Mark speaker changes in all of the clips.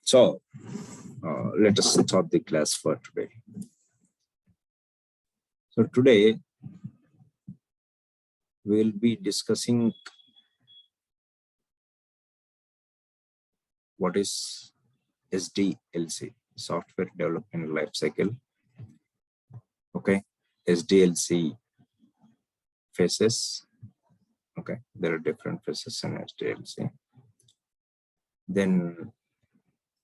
Speaker 1: So let us start the class for today. So today we will be discussing what is SDLC, Software Development Lifecycle. Okay, SDLC phases. Okay, there are different phases in SDLC. Then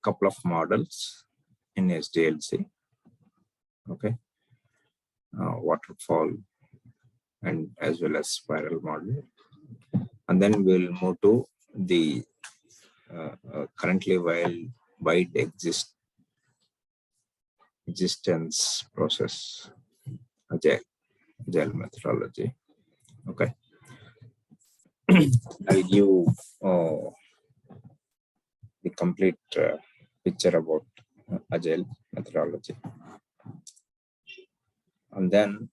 Speaker 1: couple of models in SDLC. Okay, waterfall and as well as spiral model, and then we'll move to the currently wide existence process, agile methodology. Okay, I'll give the complete picture about agile methodology, and then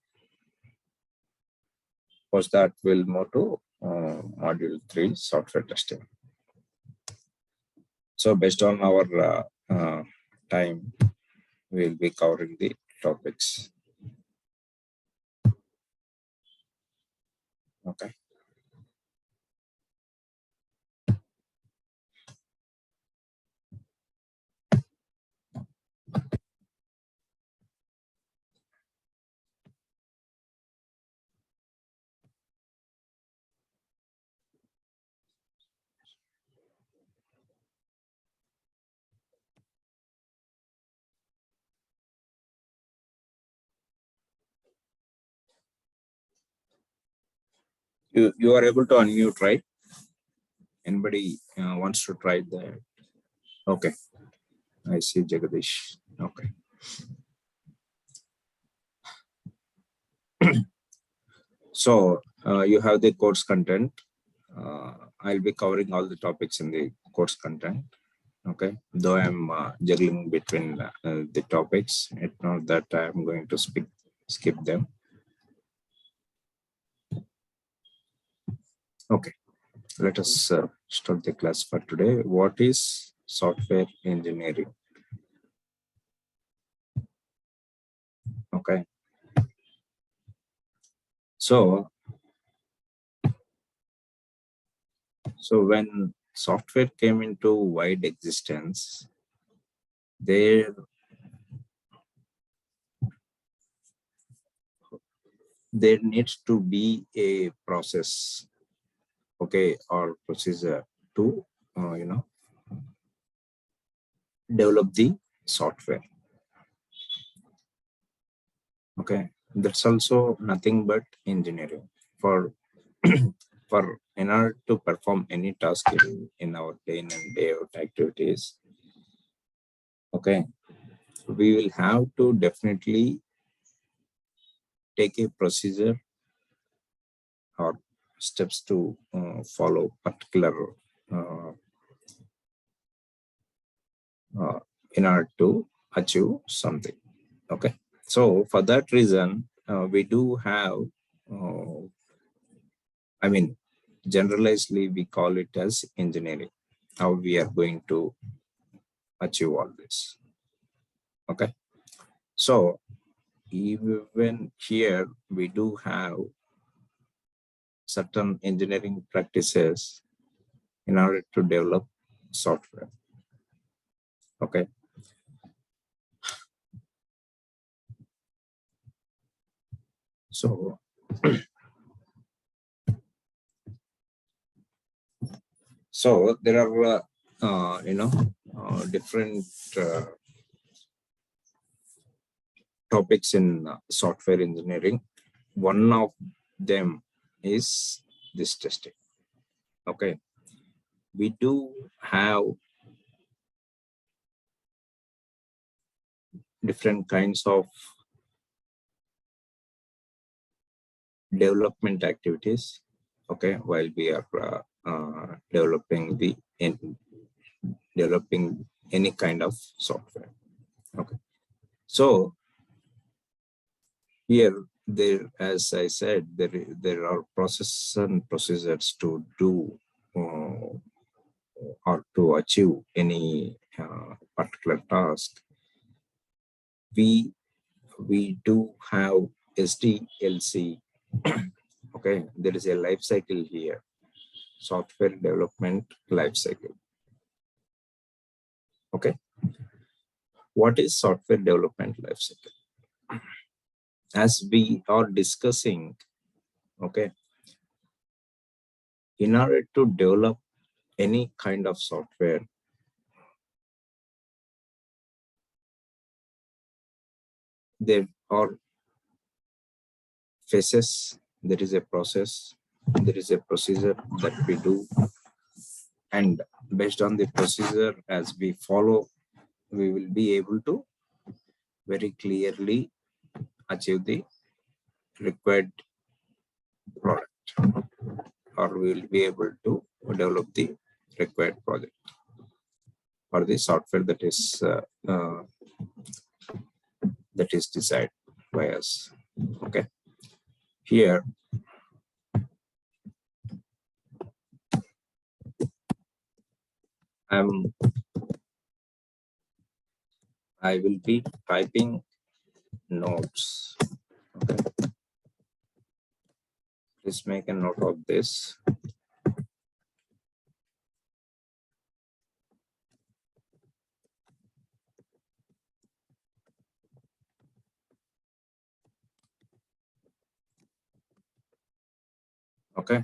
Speaker 1: post that we'll move to module 3, software testing. So based on our time, we'll be covering the topics. Okay. You are able to unmute, right? Anybody wants to try that? Okay, I see Jagadish. Okay. So you have the course content. I'll be covering all the topics in the course content. Okay, though I'm juggling between the topics, it's not that I'm going to skip them. Okay, let us start the class for today. What is software engineering? Okay, so when software came into wide existence, there needs to be a process, okay, or procedure to develop the software. Okay, that's also nothing but engineering. For in order to perform any task in our day in and day out activities, okay, we will have to definitely take a procedure or steps to follow particular in order to achieve something. Okay, so for that reason, we do have generalizedly we call it as engineering, how we are going to achieve all this. Okay, so even here we do have certain engineering practices in order to develop software. Okay, so so there are different topics in software engineering. One of them is this testing. Okay, we do have different kinds of development activities, okay, while we are developing any kind of software. Okay, so here as I said, there are processes and procedures to do or to achieve any particular task, we do have SDLC. Okay, there is a life cycle here, software development life cycle. Okay, what is software development life cycle? As we are discussing, okay, in order to develop any kind of software, there are phases, there is a process, there is a procedure that we do, and based on the procedure as we follow, we will be able to very clearly achieve the required product, or we will be able to develop the required project or the software that is desired by us. Okay, here I will be typing notes. Okay, please make a note of this. Okay,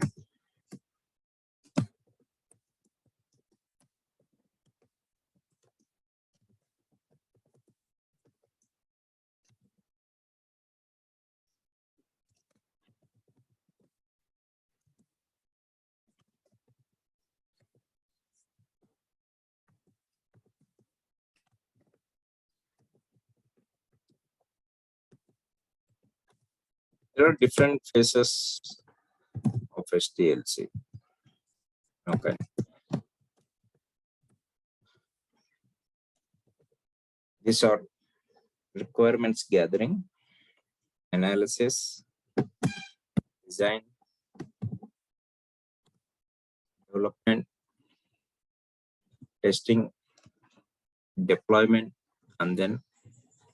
Speaker 1: there are different phases of SDLC. Okay, these are requirements gathering, analysis, design, development, testing, deployment, and then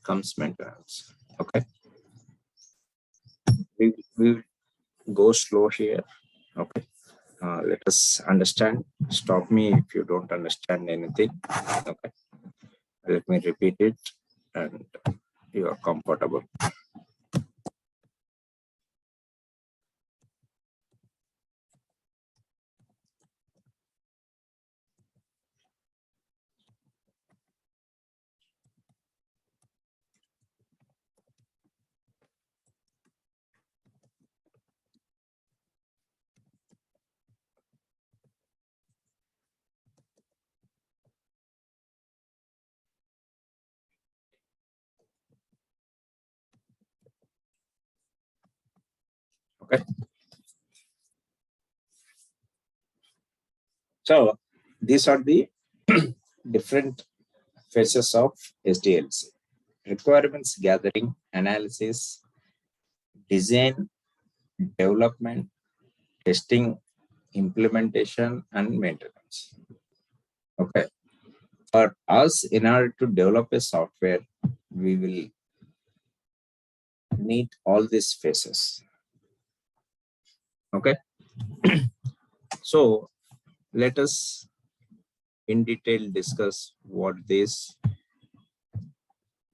Speaker 1: comes maintenance. Okay, we will go slow here. Okay, let us understand. Stop me if you don't understand anything. Okay, let me repeat it and you are comfortable. Okay, so these are the different phases of SDLC: requirements gathering, analysis, design, development, testing, implementation, and maintenance. Okay, for us, in order to develop a software, we will need all these phases. Okay, so let us in detail discuss what these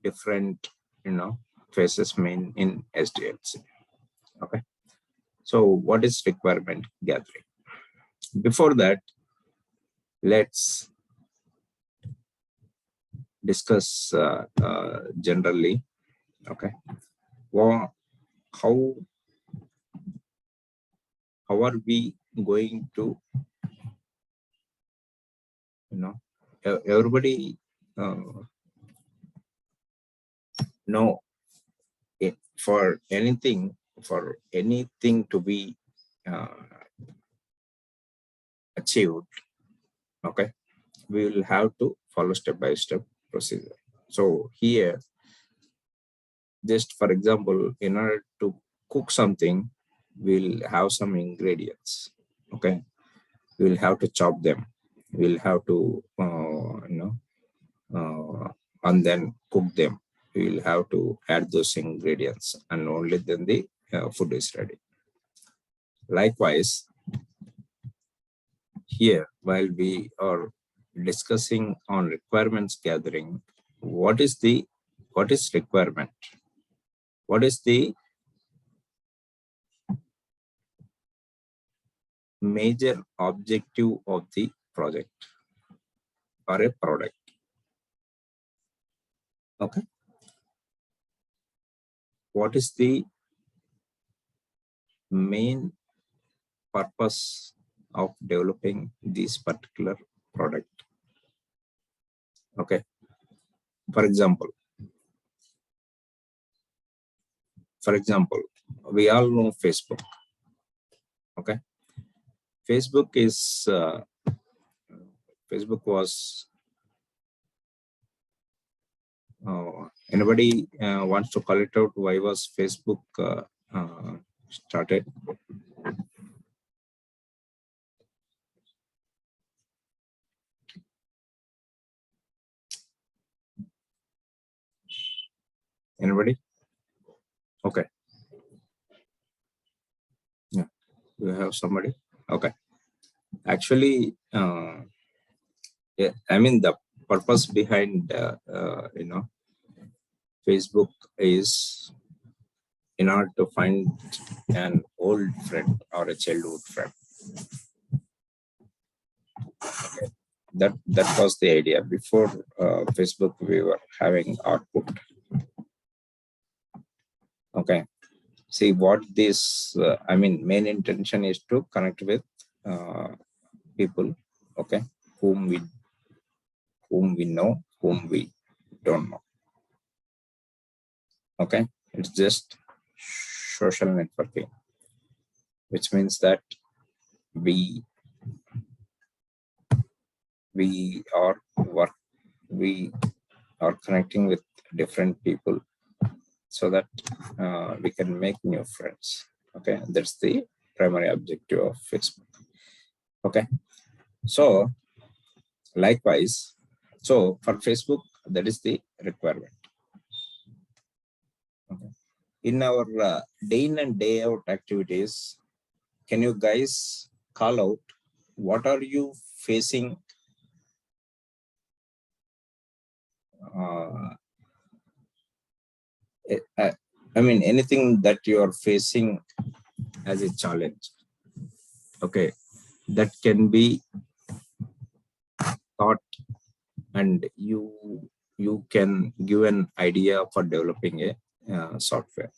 Speaker 1: different phases mean in SDLC. Okay, so what is requirement gathering? Before that, let's discuss generally. Okay, well, how are we going to everybody know it, for anything to be achieved, okay, we will have to follow step-by-step procedure. So here, just for example, in order to cook something, we'll have some ingredients. Okay, we'll have to chop them. We'll have to and then cook them. We will have to add those ingredients, and only then the food is ready. Likewise, here, while we are discussing on requirements gathering, what is requirement? What is the major objective of the project or a product? Okay. What is the main purpose of developing this particular product? Okay. For example, we all know Facebook. Okay. Facebook was anybody wants to call it out? Why was Facebook started? Anybody? Okay. Yeah. Do you have somebody? Okay. Actually, yeah, I mean, the purpose behind Facebook is in order to find an old friend or a childhood friend. Okay. That was the idea. Before Facebook, we were having output. Okay. See what this, main intention is to connect with people, okay, whom we know, whom we don't know. Okay. It's just social networking, which means that we are connecting with different people so that we can make new friends. Okay, that's the primary objective of Facebook. Okay, so likewise, so for Facebook, that is the requirement. Okay. In our day in and day out activities, can you guys call out what are you facing? Anything that you are facing as a challenge. Okay, that can be thought, and you can give an idea for developing a software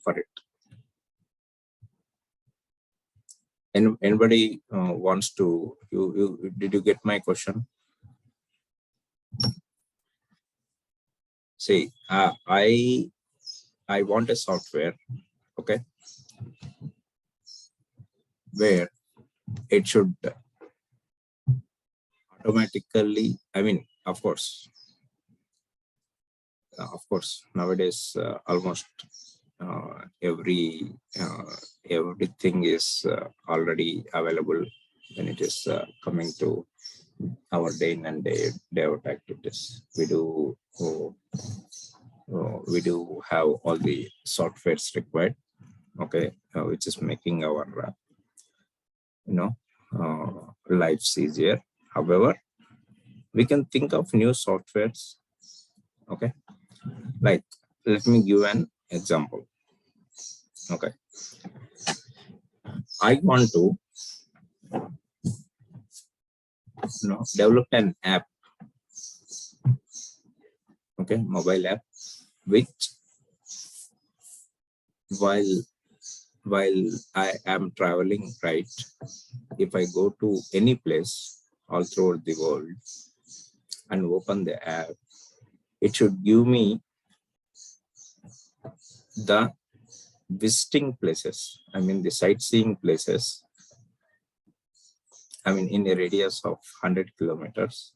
Speaker 1: for it. And anybody wants to? Did you get my question? See, I want a software, okay, where it should automatically, of course, nowadays almost everything is already available when it is coming to our day in and day out activities. We do have all the softwares required, okay, which is making our lives easier. However, we can think of new softwares. Okay, like let me give an example. Okay, I want to develop an app, okay, mobile app, which while I am traveling, right, if I go to any place all throughout the world and open the app, it should give me the visiting places, the sightseeing places, in a radius of 100 kilometers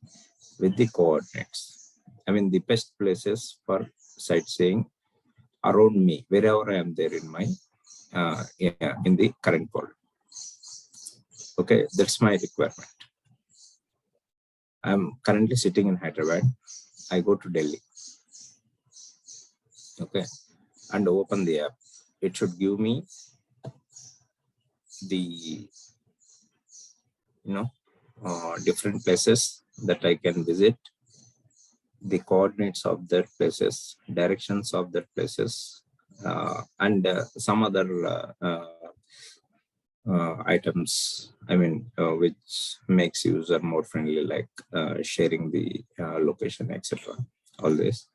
Speaker 1: with the coordinates. The best places for sightseeing around me, wherever I am there in my in the current world. Okay, that's my requirement. I'm currently sitting in Hyderabad. I go to Delhi. Okay, and open the app. It should give me the different places that I can visit, the coordinates of that places, directions of that places, and some other items. I mean, which makes user more friendly, like sharing the location, etc. All this.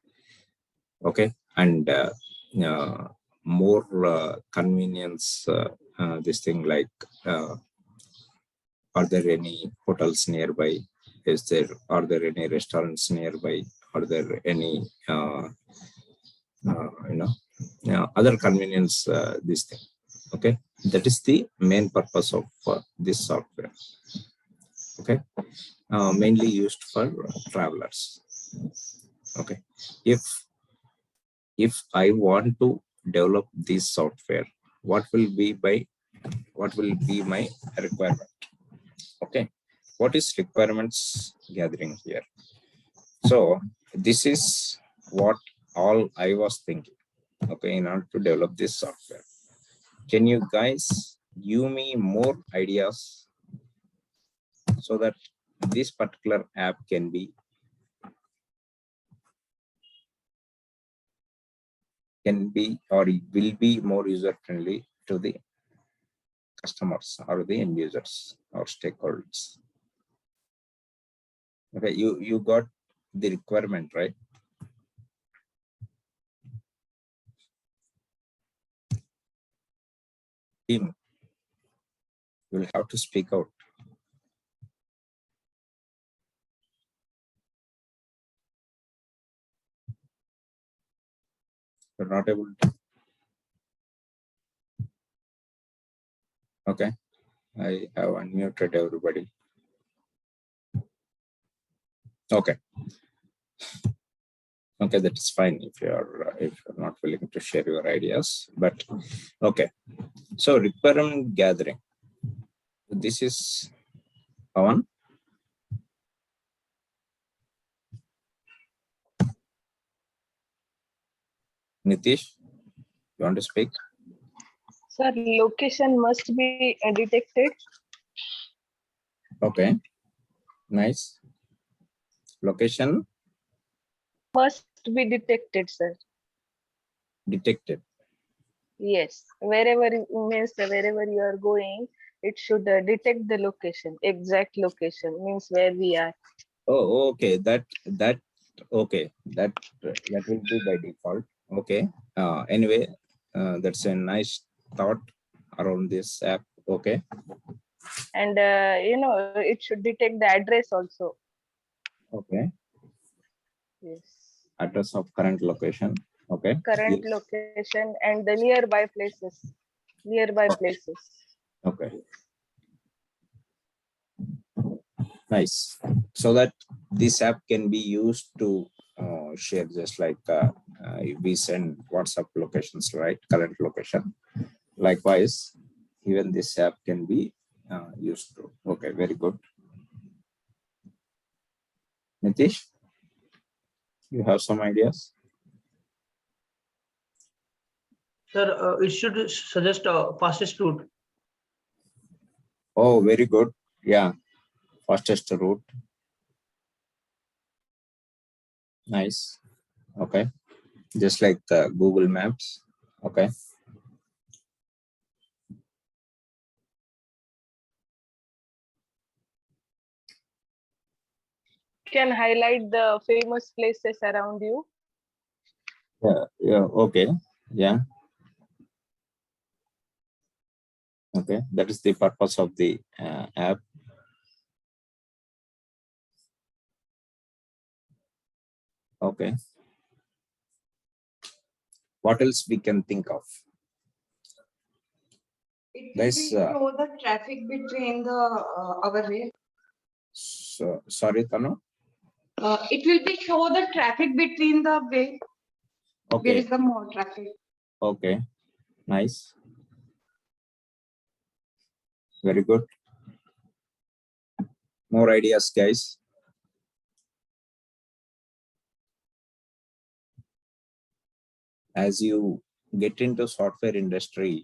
Speaker 1: Okay, and more convenience. This thing like. Are there any hotels nearby? Are there any restaurants nearby? Are there any other convenience? This thing. Okay, that is the main purpose of this software. Okay, mainly used for travelers. Okay, if I want to develop this software, what will be my requirement? Okay, what is requirements gathering here? So this is what all I was thinking. Okay, in order to develop this software, can you guys give me more ideas so that this particular app can be or it will be more user friendly to the customers or the end users or stakeholders? Okay, you got the requirement, right? Team, you will have to speak out. You're not able to. Okay, I have unmuted everybody. Okay. Okay, that is fine if you're not willing to share your ideas. But okay, so requirement gathering. This is Pawan. Nitish, you want to speak?
Speaker 2: Sir, location must be detected.
Speaker 1: Okay, nice. Location
Speaker 2: Must be detected, sir.
Speaker 1: detected.
Speaker 2: Yes, wherever you are going, it should detect the location, exact location means where we are.
Speaker 1: Oh, okay. That okay. That will be by default. Okay. Anyway, that's a nice thought around this app. Okay.
Speaker 2: And it should detect the address also.
Speaker 1: Okay.
Speaker 2: Yes.
Speaker 1: Address of current location. Okay.
Speaker 2: Current
Speaker 1: Yes.
Speaker 2: location and the nearby places. Nearby places.
Speaker 1: Okay. Nice. So that this app can be used to share, just like we send WhatsApp locations, right? Current location. Likewise, even this app can be used to. Okay, very good. Nitish, you have some ideas?
Speaker 3: Sir, it should suggest fastest route.
Speaker 1: Oh, very good. Yeah, fastest route. Nice. Okay, just like Google Maps. Okay.
Speaker 2: Can highlight the famous places around you.
Speaker 1: Yeah. Yeah. Okay. Yeah. Okay. That is the purpose of the app. Okay. What else we can think of?
Speaker 4: It will show the traffic between the our way.
Speaker 1: So, sorry, Tanu.
Speaker 4: It will be show the traffic between the way.
Speaker 1: Okay.
Speaker 4: There is the more traffic.
Speaker 1: Okay. Nice. Very good. More ideas, guys. as you get into software industry,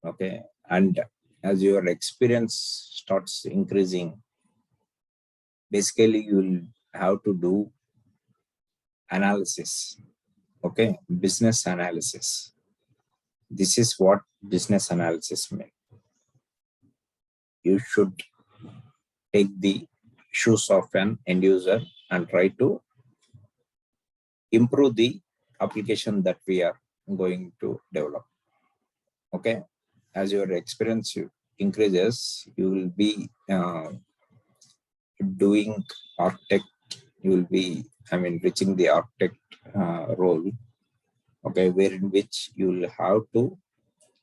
Speaker 1: okay, and as your experience starts increasing, basically you will have to do analysis, okay, business analysis. This is what business analysis means. You should take the shoes of an end user and try to improve the application that we are going to develop. Okay, as your experience increases, you will be doing architect. You will be, reaching the architect role. Okay, where in which you will have to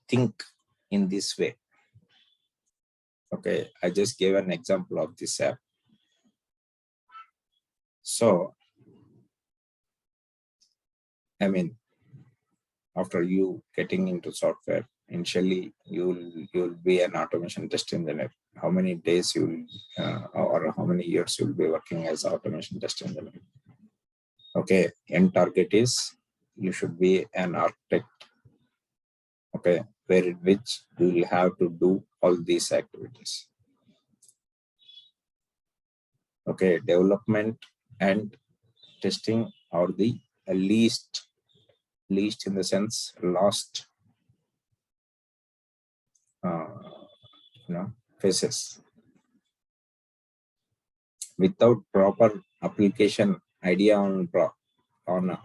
Speaker 1: think in this way. Okay, I just gave an example of this app. So, after you getting into software, initially you'll be an automation test engineer. How many days you'll or how many years you'll be working as automation test engineer? Okay, end target is you should be an architect. Okay, where in which you will have to do all these activities. Okay, development and testing are the least in the sense last phases. Without proper application idea on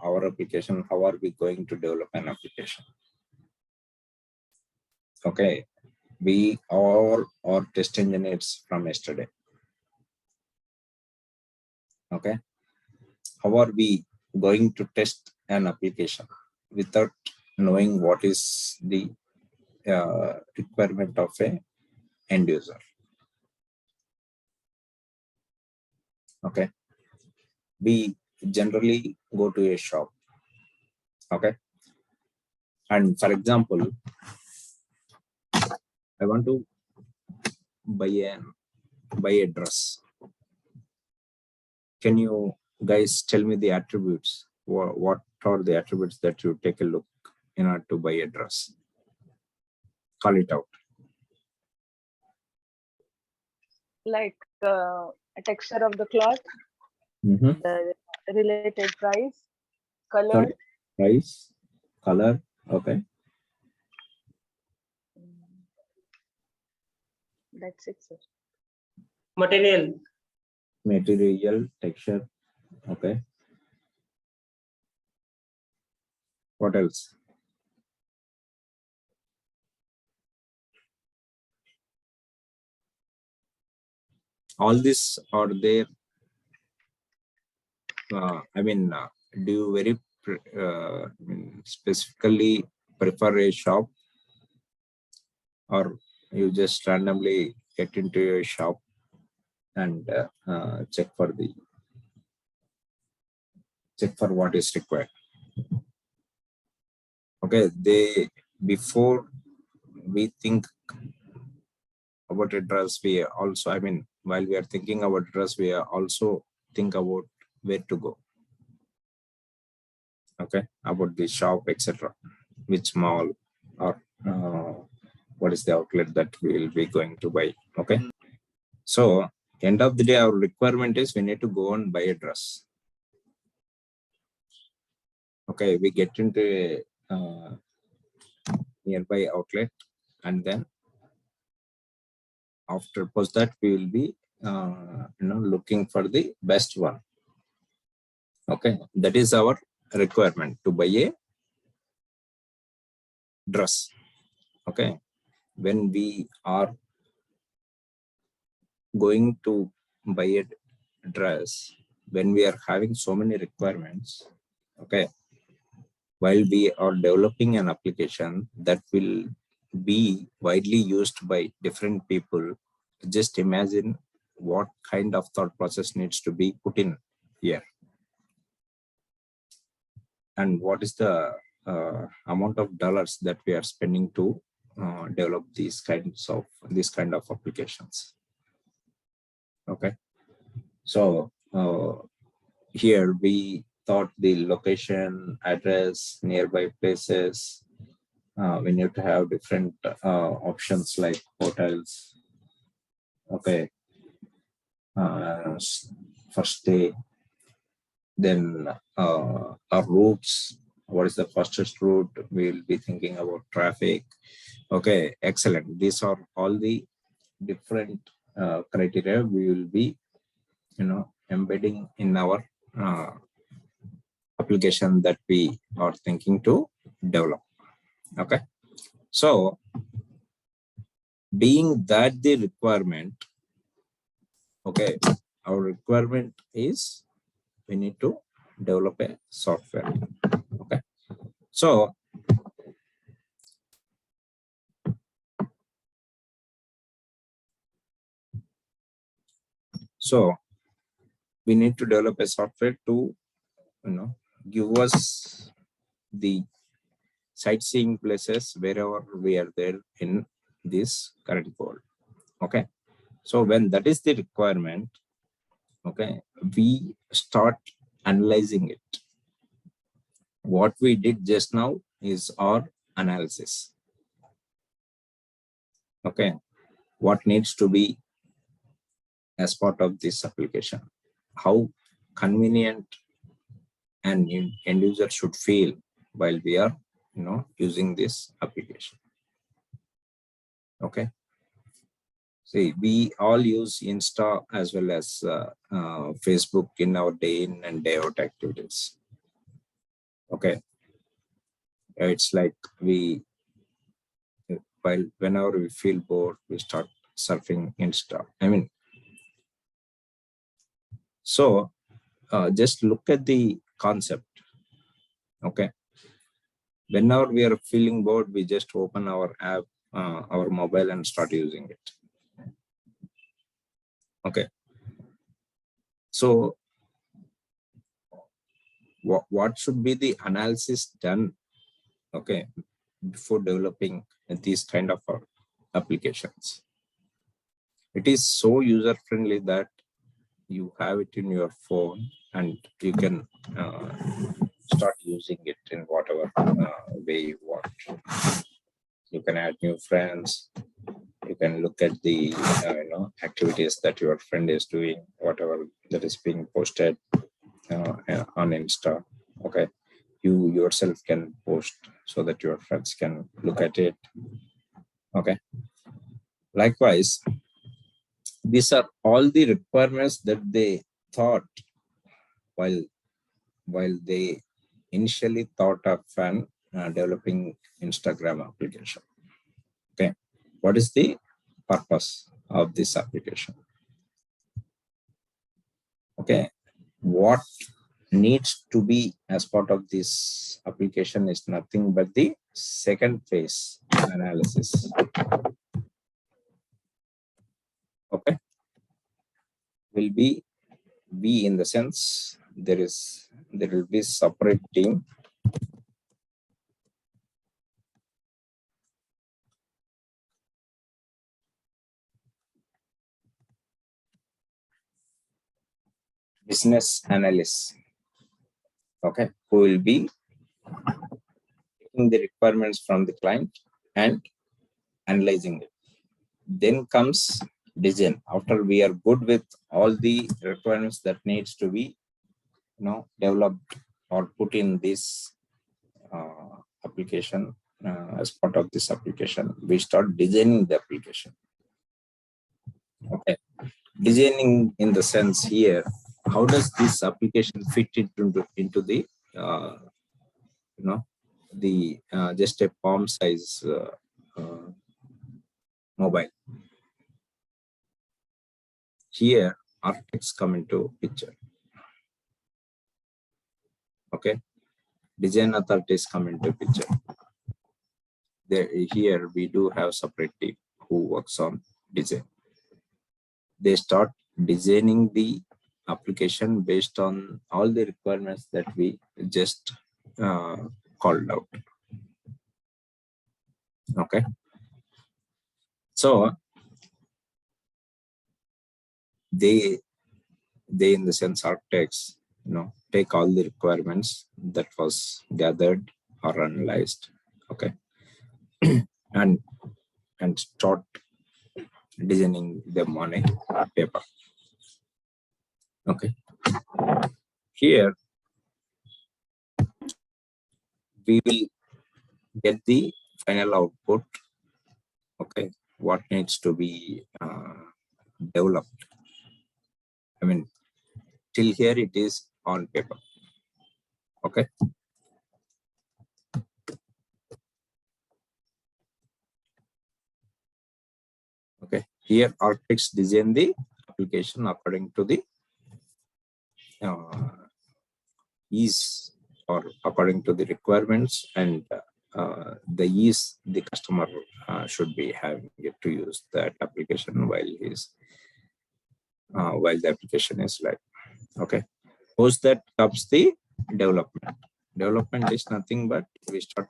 Speaker 1: our application, how are we going to develop an application? Okay, we all are test engineers from yesterday. Okay, how are we going to test an application without knowing what is the requirement of a end user? Okay, we generally go to a shop. Okay, and for example, I want to buy a dress. Can you guys tell me the attributes? What are the attributes that you take a look in order to buy a dress? Call it out.
Speaker 2: Like a texture of the cloth,
Speaker 1: Mm-hmm.
Speaker 2: the related price, color.
Speaker 1: Sorry, price, color. Okay.
Speaker 2: That's it, sir.
Speaker 3: Material.
Speaker 1: Material, texture. Okay. What else? All this are there. Do you very specifically prefer a shop, or you just randomly get into a shop and check for what is required? Okay, before we think about a dress, we also, while we are thinking about dress, we are also think about where to go. Okay, about the shop, etc., which mall, or what is the outlet that we will be going to buy. Okay, so end of the day, our requirement is we need to go and buy a dress. Okay, we get into a nearby outlet, and then after post that we will be looking for the best one. Okay, that is our requirement to buy a dress. Okay, when we are going to buy a dress, when we are having so many requirements, okay, while we are developing an application that will be widely used by different people, just imagine what kind of thought process needs to be put in here, and what is the amount of dollars that we are spending to develop these kind of applications. Okay, so here we thought the location, address, nearby places. We need to have different options like hotels. Okay, for stay. Then our routes. What is the fastest route? We will be thinking about traffic. Okay, excellent. These are all the different criteria we will be, embedding in our application that we are thinking to develop. Okay, so being that the requirement, okay, our requirement is we need to develop a software. Okay, so we need to develop a software to give us the sightseeing places wherever we are there in this current world. Okay, so when that is the requirement, okay, we start analyzing it. What we did just now is our analysis. Okay, what needs to be as part of this application, how convenient an end user should feel while we are using this application. Okay, see, we all use Insta as well as Facebook in our day in and day out activities. Okay, it's like whenever we feel bored, we start surfing Insta. I mean, so just look at the concept. Okay, whenever we are feeling bored, we just open our app, our mobile, and start using it. Okay, so what should be the analysis done, okay, before developing these kind of applications? It is so user friendly that you have it in your phone and you can start using it in whatever way you want. You can add new friends. You can look at the activities that your friend is doing, whatever that is being posted on Insta. Okay, you yourself can post so that your friends can look at it. Okay, likewise, these are all the requirements that they thought while they initially thought of developing Instagram application. Okay, what is the purpose of this application? Okay, what needs to be as part of this application is nothing but the second phase analysis. Okay, will be in the sense there will be separate team. Business analysts, okay, who will be taking the requirements from the client and analyzing it. Then comes design. After we are good with all the requirements that needs to be developed or put in this application, as part of this application, we start designing the application. Okay, designing in the sense here, how does this application fit into the just a palm size mobile. Here architects come into picture. Okay, design authorities come into picture. Here we do have separate team who works on design. They start designing the application based on all the requirements that we just called out. Okay, so they in the sense architects take all the requirements that was gathered or analyzed, okay, and start designing them on a paper. Okay, here we will get the final output. Okay, what needs to be developed. I mean, till here it is on paper. Okay. Okay. Here architects design the application according to the ease or according to the requirements and the ease the customer should be having it to use that application while the application is live. Okay. Post that comes the development. Development is nothing but we start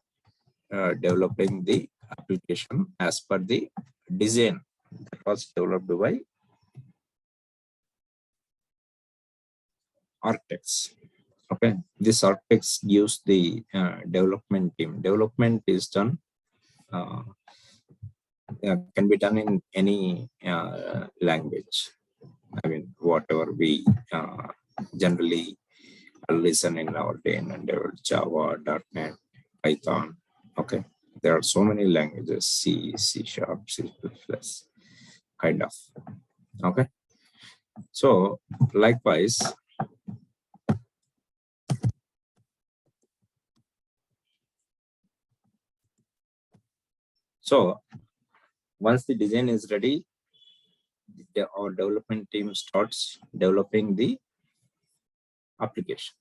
Speaker 1: developing the application as per the design that was developed by architects. Okay, this architects gives the development team. Development is done, can be done in any language. I mean, whatever we generally listen in our day and Java, .NET, Python. Okay, there are so many languages: C, C#, C++, kind of. Okay, so likewise. So once the design is ready, our development team starts developing the application.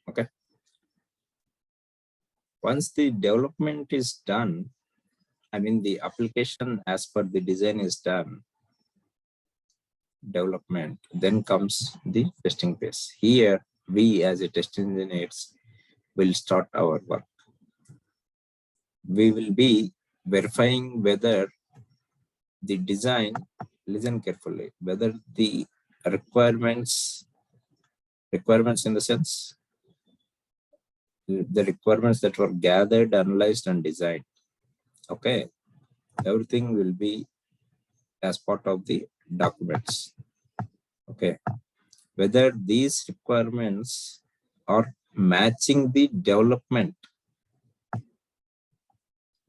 Speaker 1: Okay. Once the development is done, I mean the application as per the design is done, development, then comes the testing phase. Here we as a test engineers will start our work. We will be verifying whether the design, listen carefully, whether the requirements in the sense, the requirements that were gathered, analyzed, and designed. Okay, everything will be as part of the documents. Okay, whether these requirements are matching the development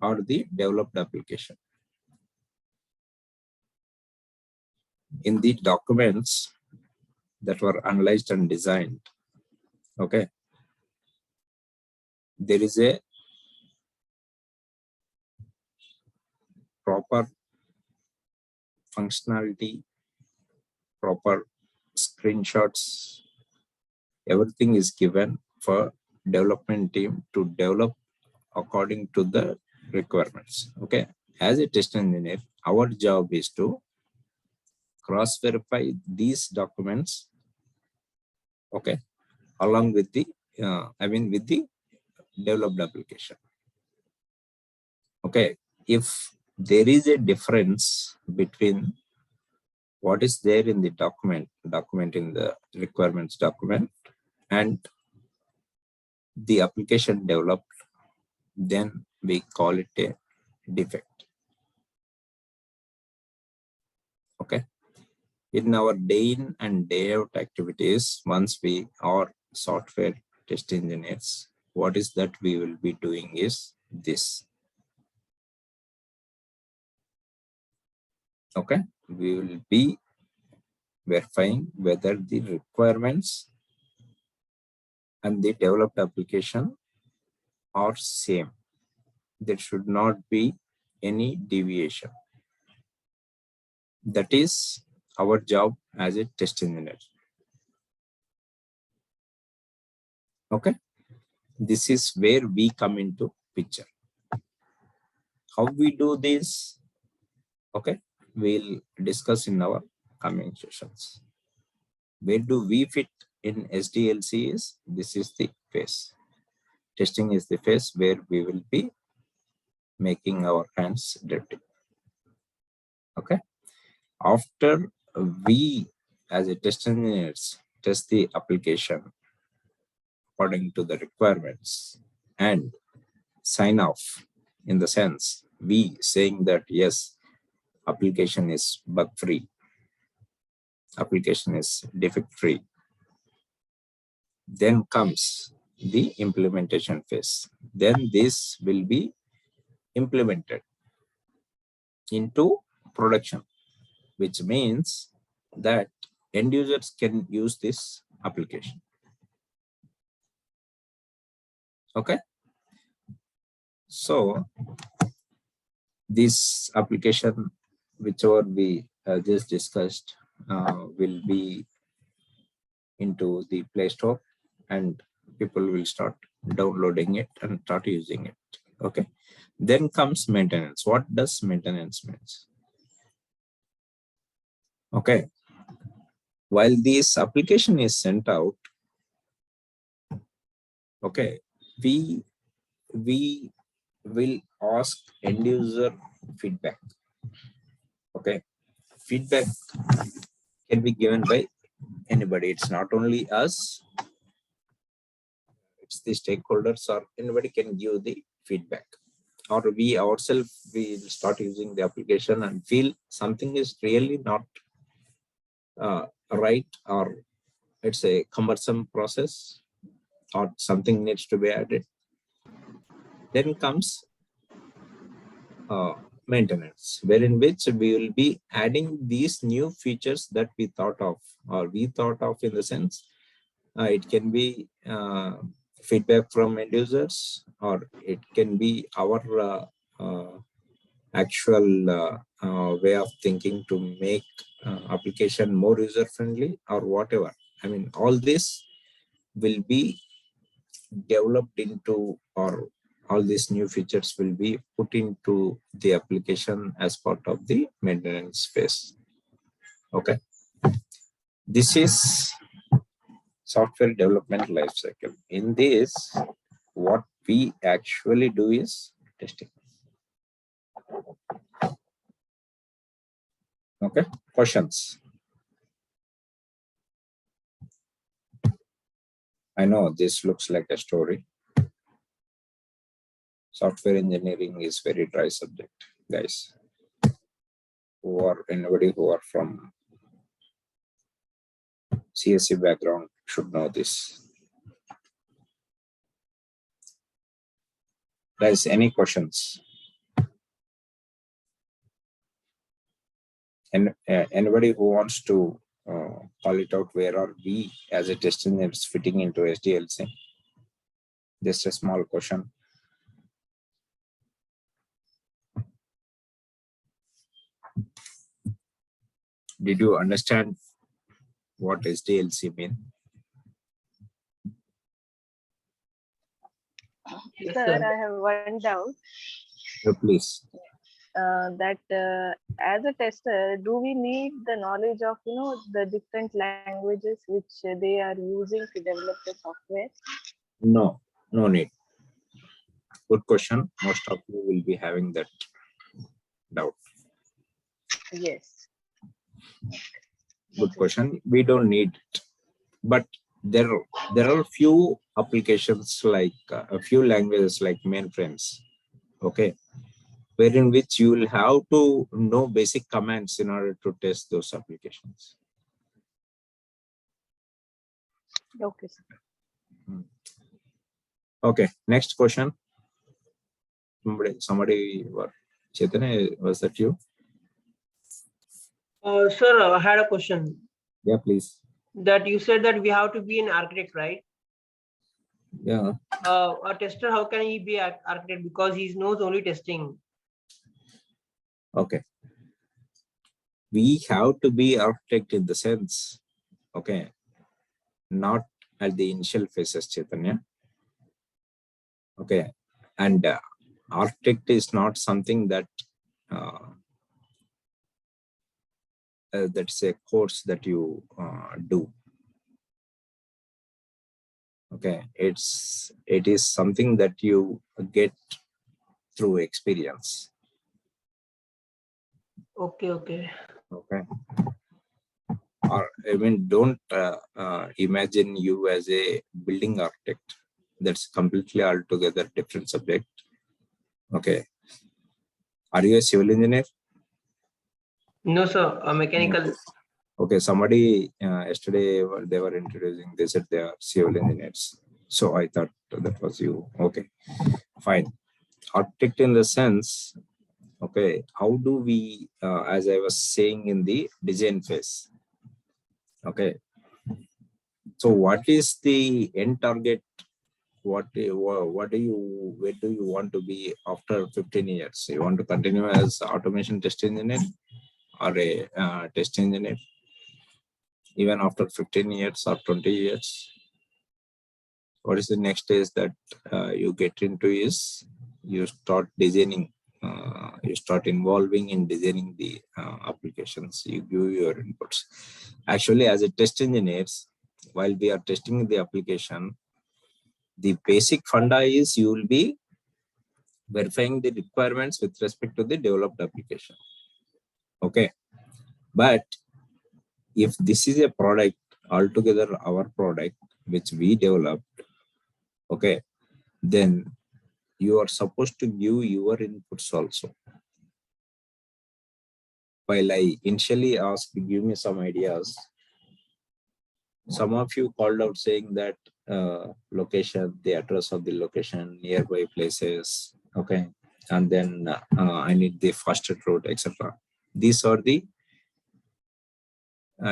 Speaker 1: or the developed application. In the documents that were analyzed and designed, okay, there is a proper functionality, proper screenshots, everything is given for development team to develop according to the requirements. Okay, as a test engineer, our job is to cross verify these documents, okay, along with the with the developed application. Okay, if there is a difference between what is there in the document in the requirements document and the application developed, then we call it a defect. Okay, in our day in and day out activities, once we are software test engineers, what is that we will be doing is this. Okay, we will be verifying whether the requirements and the developed application are same. There should not be any deviation. That is our job as a test engineer. Okay, this is where we come into picture. How we do this, okay, we'll discuss in our coming sessions. Where do we fit in SDLC is, this is the phase. Testing is the phase where we will be making our hands dirty. Okay, after we as a test engineers test the application, according to the requirements and sign off, in the sense we saying that yes, application is bug free, application is defect free. Then comes the implementation phase. Then this will be implemented into production, which means that end users can use this application. Okay. So this application, whichever we just discussed, will be into the Play Store, and people will start downloading it and start using it. Okay. Then comes maintenance. What does maintenance means? Okay. While this application is sent out, okay, we will ask end user feedback. Okay. Feedback can be given by anybody. It's not only us, it's the stakeholders, or anybody can give the feedback. Or we ourselves will start using the application and feel something is really not right, or it's a cumbersome process, or something needs to be added. Then comes maintenance, wherein which we will be adding these new features that we thought of, or we thought of in the sense it can be feedback from end users, or it can be our actual way of thinking to make application more user friendly, or whatever. I mean, all this will be developed into, or all these new features will be put into the application as part of the maintenance phase. Okay. This is software development lifecycle. In this, what we actually do is testing. Okay. Questions? I know this looks like a story. Software engineering is very dry subject, guys. Anybody who are from CSE background should know this. Guys, any questions? And anybody who wants to call it out, where are we as a test engineers fitting into SDLC? Just a small question. Did you understand what SDLC mean?
Speaker 3: Yes,
Speaker 2: Sir,
Speaker 3: sir.
Speaker 2: I have one doubt.
Speaker 1: So please.
Speaker 2: That as a tester, do we need the knowledge of the different languages which they are using to develop the software?
Speaker 1: No, no need. Good question. Most of you will be having that doubt.
Speaker 2: Yes.
Speaker 1: Good question. We don't need it, but there are few applications, like a few languages like mainframes. Okay, wherein which you will have to know basic commands in order to test those applications.
Speaker 2: Okay, sir.
Speaker 1: Okay, next question. Somebody Chaitanya, was that you?
Speaker 3: Sir, I had a question.
Speaker 1: Yeah, please.
Speaker 3: That you said that we have to be an architect, right?
Speaker 1: Yeah.
Speaker 3: A tester, how can he be an architect? Because he knows only testing.
Speaker 1: Okay. We have to be architect in the sense, okay, not at the initial phases, Chaitanya. Okay, and architect is not something that that's a course that you do. Okay, it is something that you get through experience.
Speaker 3: Okay.
Speaker 1: Okay. or I mean, don't imagine you as a building architect. That's completely altogether different subject. Okay. Are you a civil engineer?
Speaker 3: No, sir. A mechanical.
Speaker 1: Okay. Somebody yesterday they were introducing. They said they are civil engineers. So I thought that was you. Okay. Fine. Architect in the sense. Okay. How do we, as I was saying in the design phase. Okay. So what is the end target? What do you, where do you want to be after 15 years? You want to continue as automation test engineer or a test engineer even after 15 years or 20 years? What is the next stage that you get into is you start designing, you start involving in designing the applications, you give your inputs. Actually, as a test engineers, while we are testing the application, the basic funda is you will be verifying the requirements with respect to the developed application. Okay. But if this is a product, altogether our product, which we developed, okay, then you are supposed to give your inputs also. While I initially asked, give me some ideas, some of you called out saying that location, the address of the location, nearby places, okay, and then I need the fastest route, etc. These are the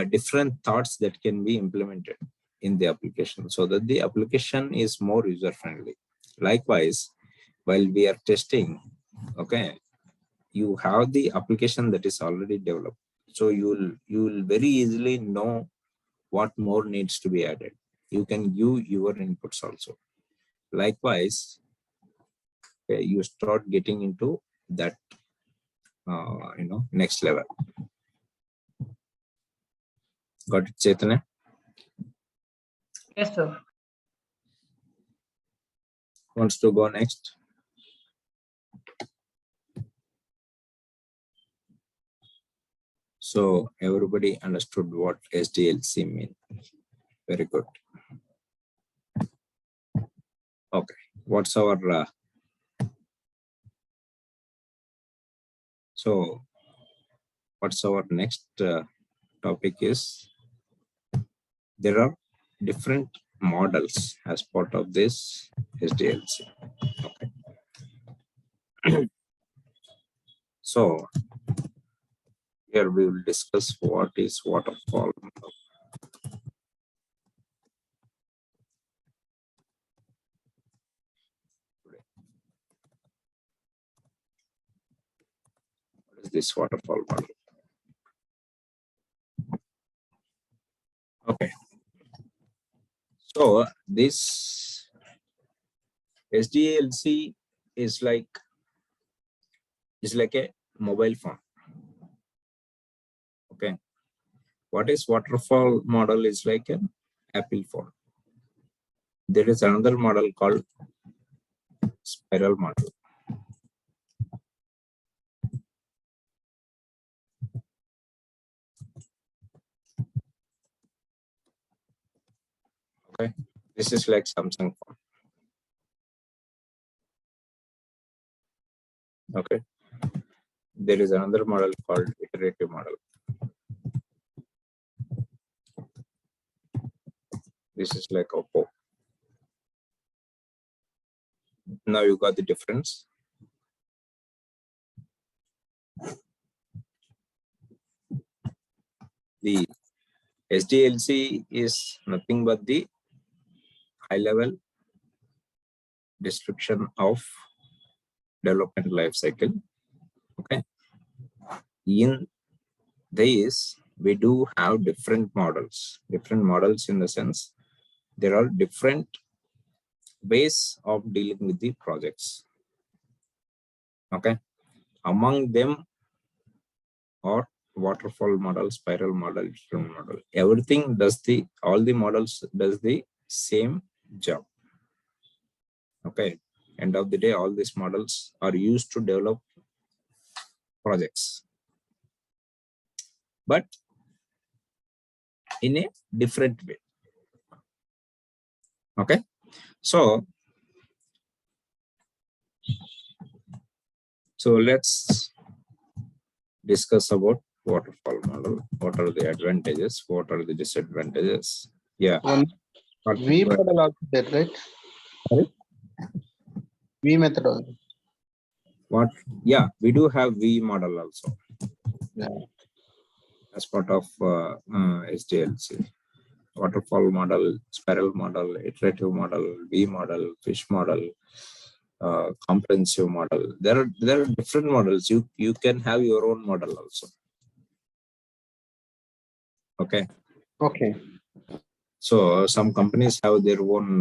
Speaker 1: different thoughts that can be implemented in the application so that the application is more user friendly. Likewise, while we are testing, okay, you have the application that is already developed, so you will very easily know what more needs to be added. You can give your inputs also. Likewise, okay, you start getting into that next level. Got it, Chaitanya?
Speaker 3: Yes, sir.
Speaker 1: Wants to go next? So everybody understood what SDLC means. Very good. Okay, what's our so what's our next topic is there are different models as part of this SDLC. Okay. So here we will discuss what is waterfall model. What is this waterfall model? Okay. So this SDLC is like a mobile phone. Okay. What is waterfall model is like an Apple phone. There is another model called spiral model. Okay. This is like Samsung phone. Okay. There is another model called iterative model. This is like Oppo. Now you got the difference. The SDLC is nothing but the high level description of development lifecycle. Okay. In this, we do have different models in the sense there are different ways of dealing with the projects. Okay. Among them are waterfall model, spiral model, iterative model. Everything does all the models does the same job. Okay. End of the day, all these models are used to develop projects. But in a different way. Okay, so let's discuss about waterfall model. What are the advantages? What are the disadvantages? Yeah.
Speaker 5: V model also there, right?
Speaker 1: Sorry?
Speaker 5: V methodology.
Speaker 1: What? Yeah, we do have V model also.
Speaker 5: Yeah.
Speaker 1: As part of SDLC. Waterfall model, spiral model, iterative model, V model, fish model, comprehensive model. There are different models. You can have your own model also. Okay.
Speaker 5: Okay.
Speaker 1: So some companies have their own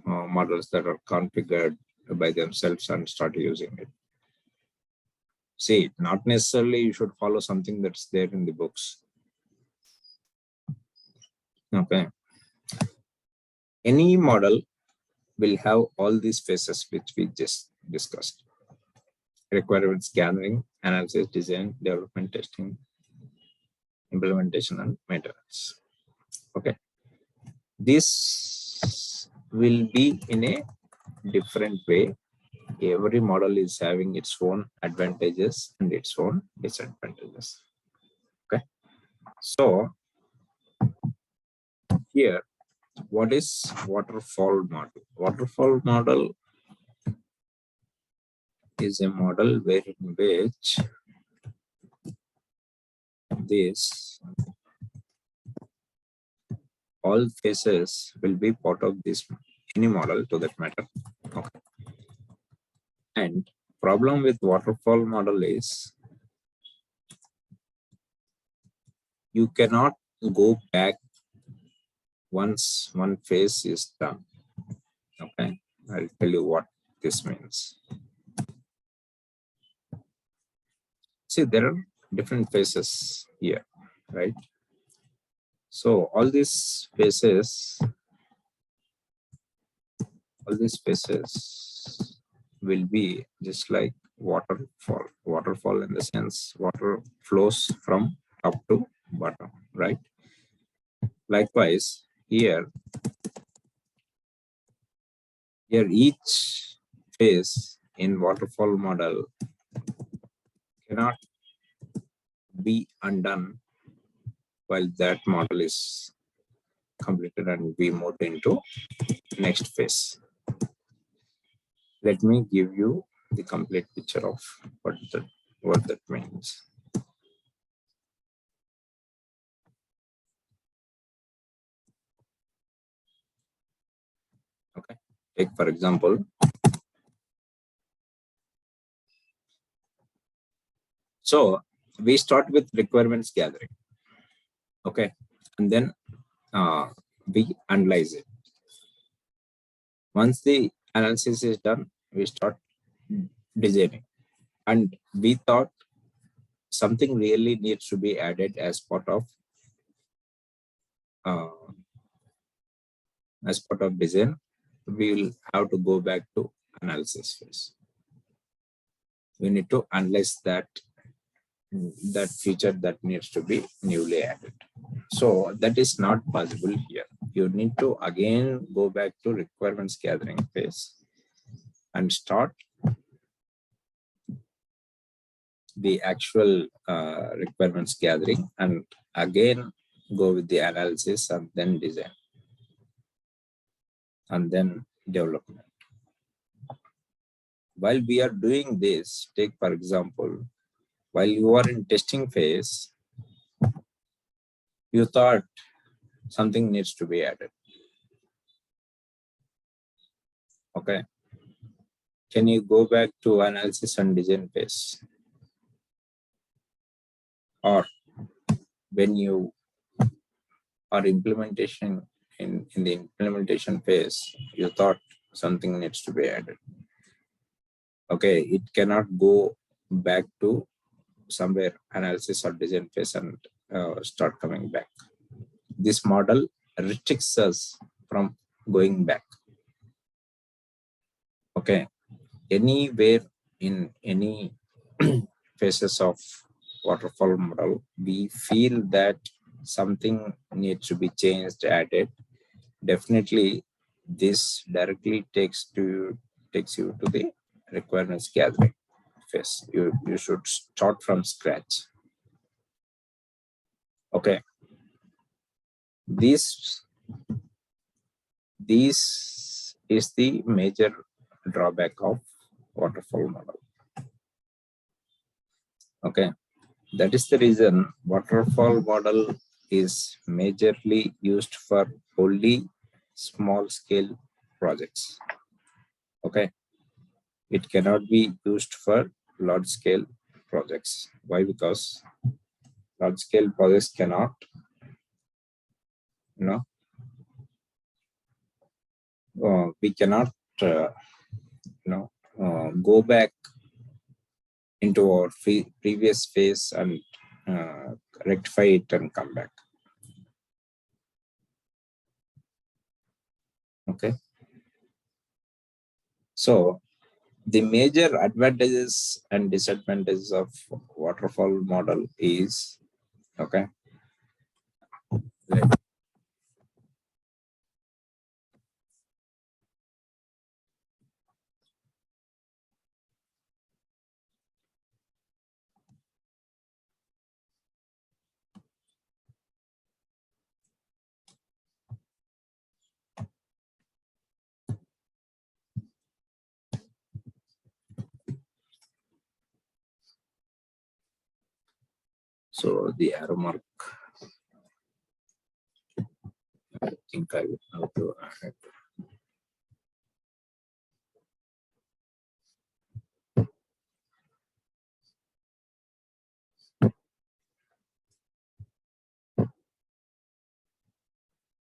Speaker 1: models that are configured by themselves and start using it. See, not necessarily you should follow something that's there in the books. Okay. Any model will have all these phases which we just discussed. Requirements gathering, analysis, design, development, testing, implementation, and maintenance. Okay. This will be in a different way. Every model is having its own advantages and its own disadvantages. Okay. So here, what is waterfall model? Waterfall model is a model where in which this all phases will be part of this any model to that matter. Okay. And problem with waterfall model is you cannot go back once one phase is done. Okay, I'll tell you what this means. See, there are different phases here, right? So all these phases will be just like waterfall. Waterfall in the sense water flows from top to bottom, right? Likewise, here each phase in waterfall model cannot be undone while that model is completed and we move into next phase. Let me give you the complete picture of what that means. Okay, take for example, so we start with requirements gathering. Okay, and then we analyze it. Once the analysis is done, we start designing, and we thought something really needs to be added as part of design. We will have to go back to analysis phase. We need to analyze that feature that needs to be newly added. So that is not possible here. You need to again go back to requirements gathering phase and start the actual requirements gathering, and again go with the analysis and then design and then development. While we are doing this, take for example, while you are in testing phase, you thought something needs to be added. Okay. Can you go back to analysis and design phase? Or when you are implementation in the implementation phase, you thought something needs to be added. Okay, it cannot go back to somewhere analysis or design phase and start coming back. This model restricts us from going back. Okay, anywhere in any phases of waterfall model, we feel that something needs to be changed, added, definitely this directly takes you to the requirements gathering phase. You should start from scratch. Okay, this is the major drawback of waterfall model. Okay, that is the reason waterfall model is majorly used for only small scale projects. Okay, it cannot be used for large scale projects. Why? Because large scale projects cannot, we cannot go back into our previous phase and rectify it and come back. Okay, so the major advantages and disadvantages of waterfall model is, okay, so the arrow mark, I think I will have to add.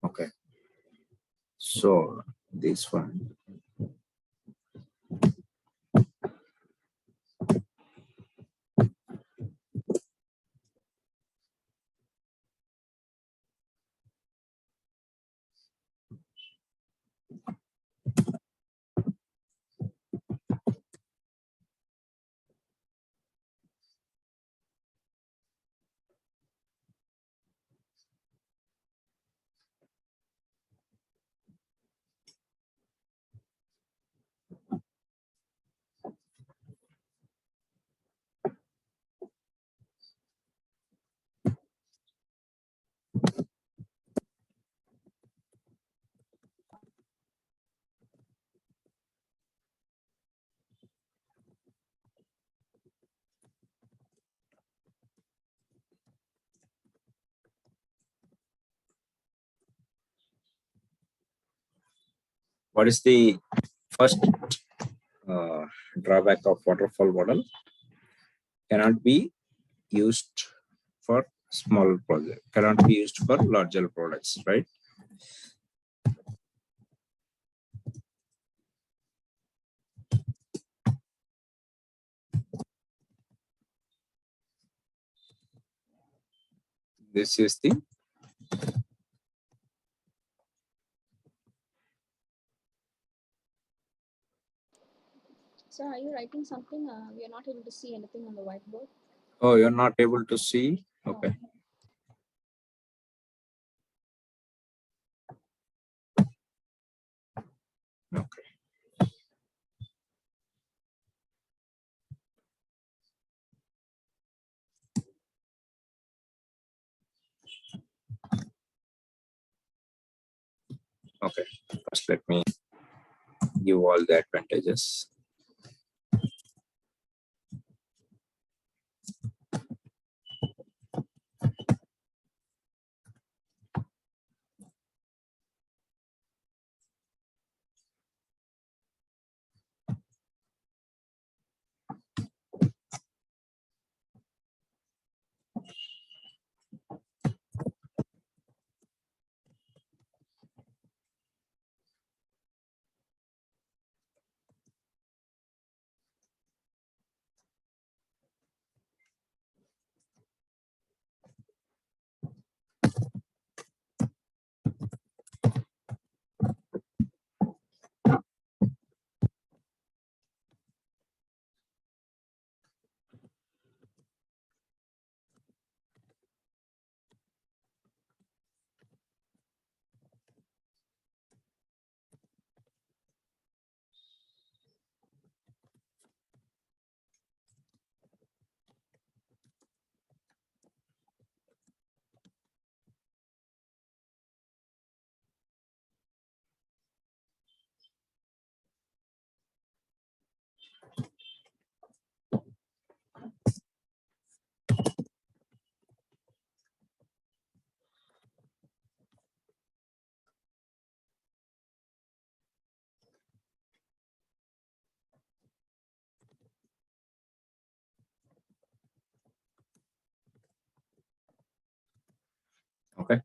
Speaker 1: Okay, so this one. What is the first drawback of waterfall model? Cannot be used for small project, cannot be used for larger products, right? This is the
Speaker 6: So are you writing something? We are not able to see anything on the whiteboard.
Speaker 1: Oh, you're not able to see? Okay. Okay. Okay. First, let me give all the advantages. Okay.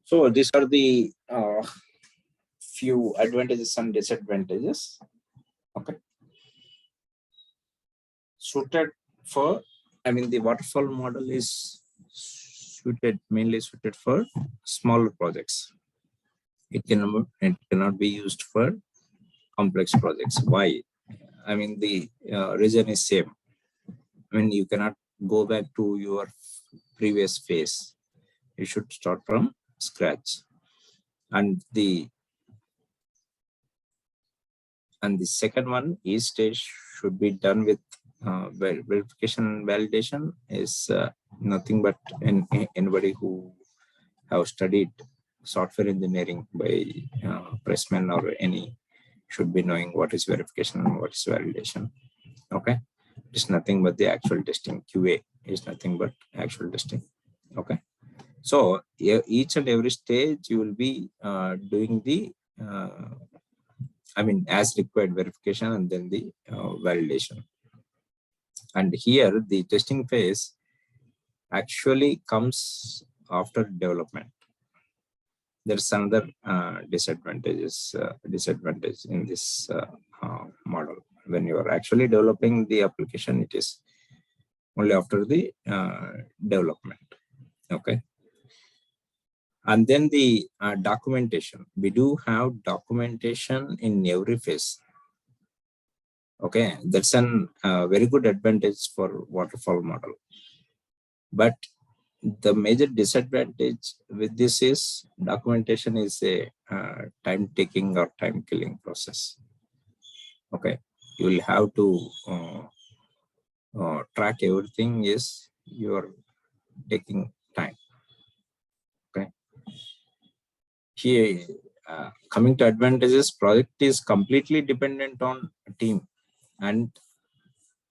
Speaker 1: So these are the few advantages and disadvantages. Okay. Suited for, I mean, the waterfall model is mainly suited for smaller projects. It cannot be used for complex projects. Why? I mean, the reason is same. I mean, you cannot go back to your previous phase. You should start from scratch. And the second one, each stage should be done with verification and validation is nothing but anybody who have studied software engineering by Pressman or any should be knowing what is verification and what is validation. Okay, it's nothing but the actual testing. QA is nothing but actual testing. Okay, so each and every stage you will be doing the I mean, as required verification and then the validation. And here the testing phase actually comes after development. There's another disadvantage in this model. When you are actually developing the application, it is only after the development. Okay. And then the documentation. We do have documentation in every phase. Okay, that's an very good advantage for waterfall model. But the major disadvantage with this is documentation is a time taking or time killing process. Okay, you will have to track everything is you are taking time. Okay, here coming to advantages, project is completely dependent on team, and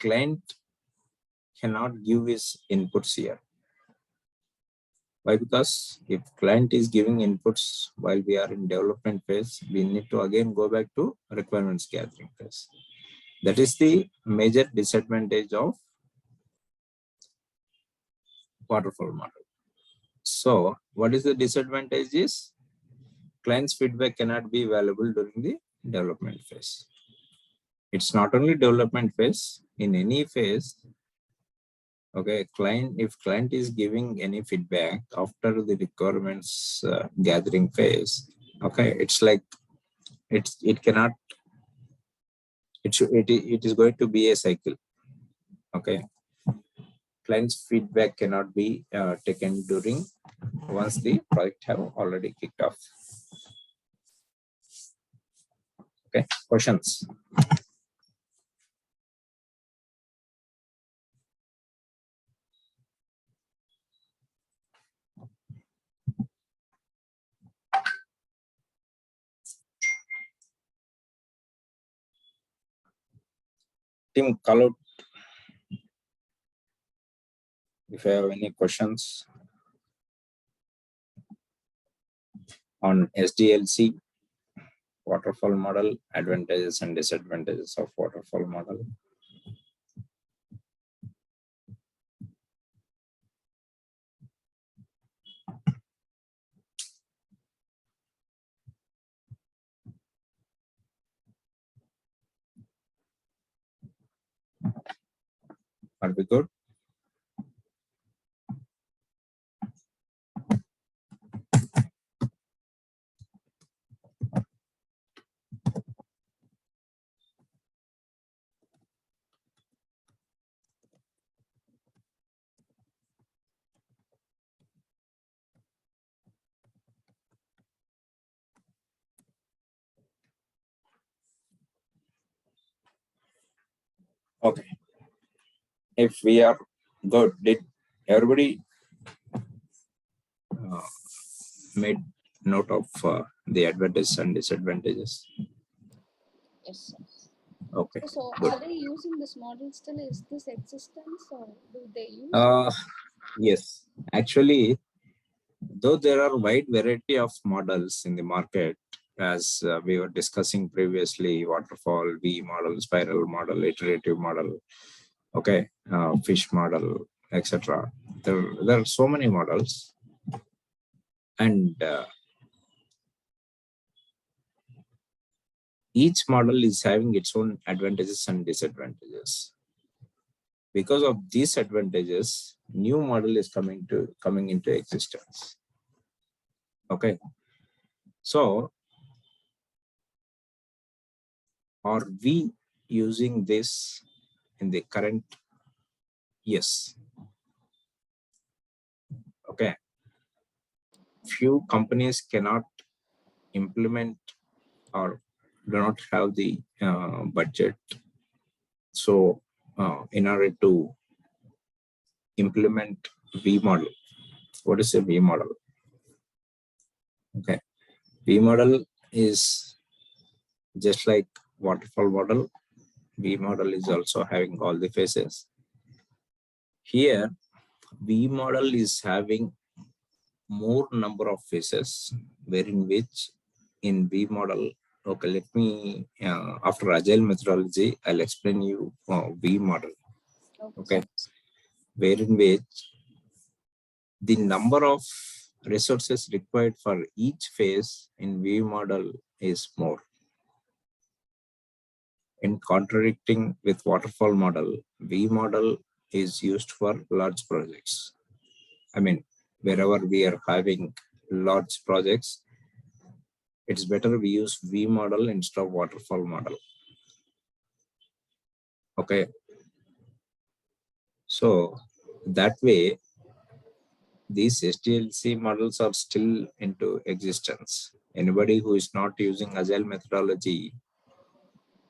Speaker 1: client cannot give his inputs here. Why? Because if client is giving inputs while we are in development phase, we need to again go back to requirements gathering phase. That is the major disadvantage of waterfall model. So what is the disadvantage is client's feedback cannot be valuable during the development phase. It's not only development phase, in any phase. Okay, if client is giving any feedback after the requirements gathering phase, okay, it's like it cannot, it is going to be a cycle. Okay, client's feedback cannot be taken during once the project have already kicked off. Okay, questions? Team, call out if you have any questions on SDLC, waterfall model, advantages and disadvantages of waterfall model. Are we good? Okay. If we are good, did everybody made note of the advantages and disadvantages?
Speaker 6: Yes, sir.
Speaker 1: Okay.
Speaker 6: So
Speaker 1: Good.
Speaker 6: are they using this model still? Is this existence or do they use it?
Speaker 1: Yes, actually, though there are wide variety of models in the market, as we were discussing previously, waterfall, V model, spiral model, iterative model, okay, fish model, etc. There are so many models, and each model is having its own advantages and disadvantages. Because of these advantages, new model is coming into existence. Okay, so are we using this in the current? Yes. Okay, few companies cannot implement or do not have the budget, so in order to implement V model. What is a V model? Okay, V model is just like waterfall model. V model is also having all the phases. Here, V model is having more number of phases, wherein which in V model, okay, let me, after agile methodology, I'll explain you V model. Okay, wherein which the number of resources required for each phase in V model is more. In contradicting with waterfall model, V model is used for large projects. I mean, wherever we are having large projects, it's better we use V model instead of waterfall model. Okay. So that way, these SDLC models are still into existence. Anybody who is not using Agile methodology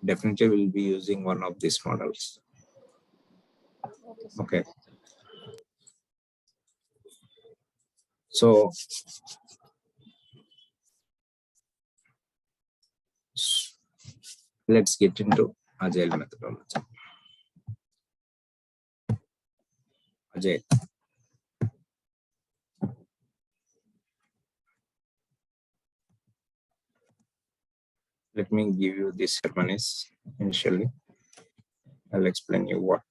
Speaker 1: definitely will be using one of these models.
Speaker 6: Okay, sir.
Speaker 1: Okay. So let's get into Agile methodology. Agile. Let me give you this ceremonies initially. I'll explain you what.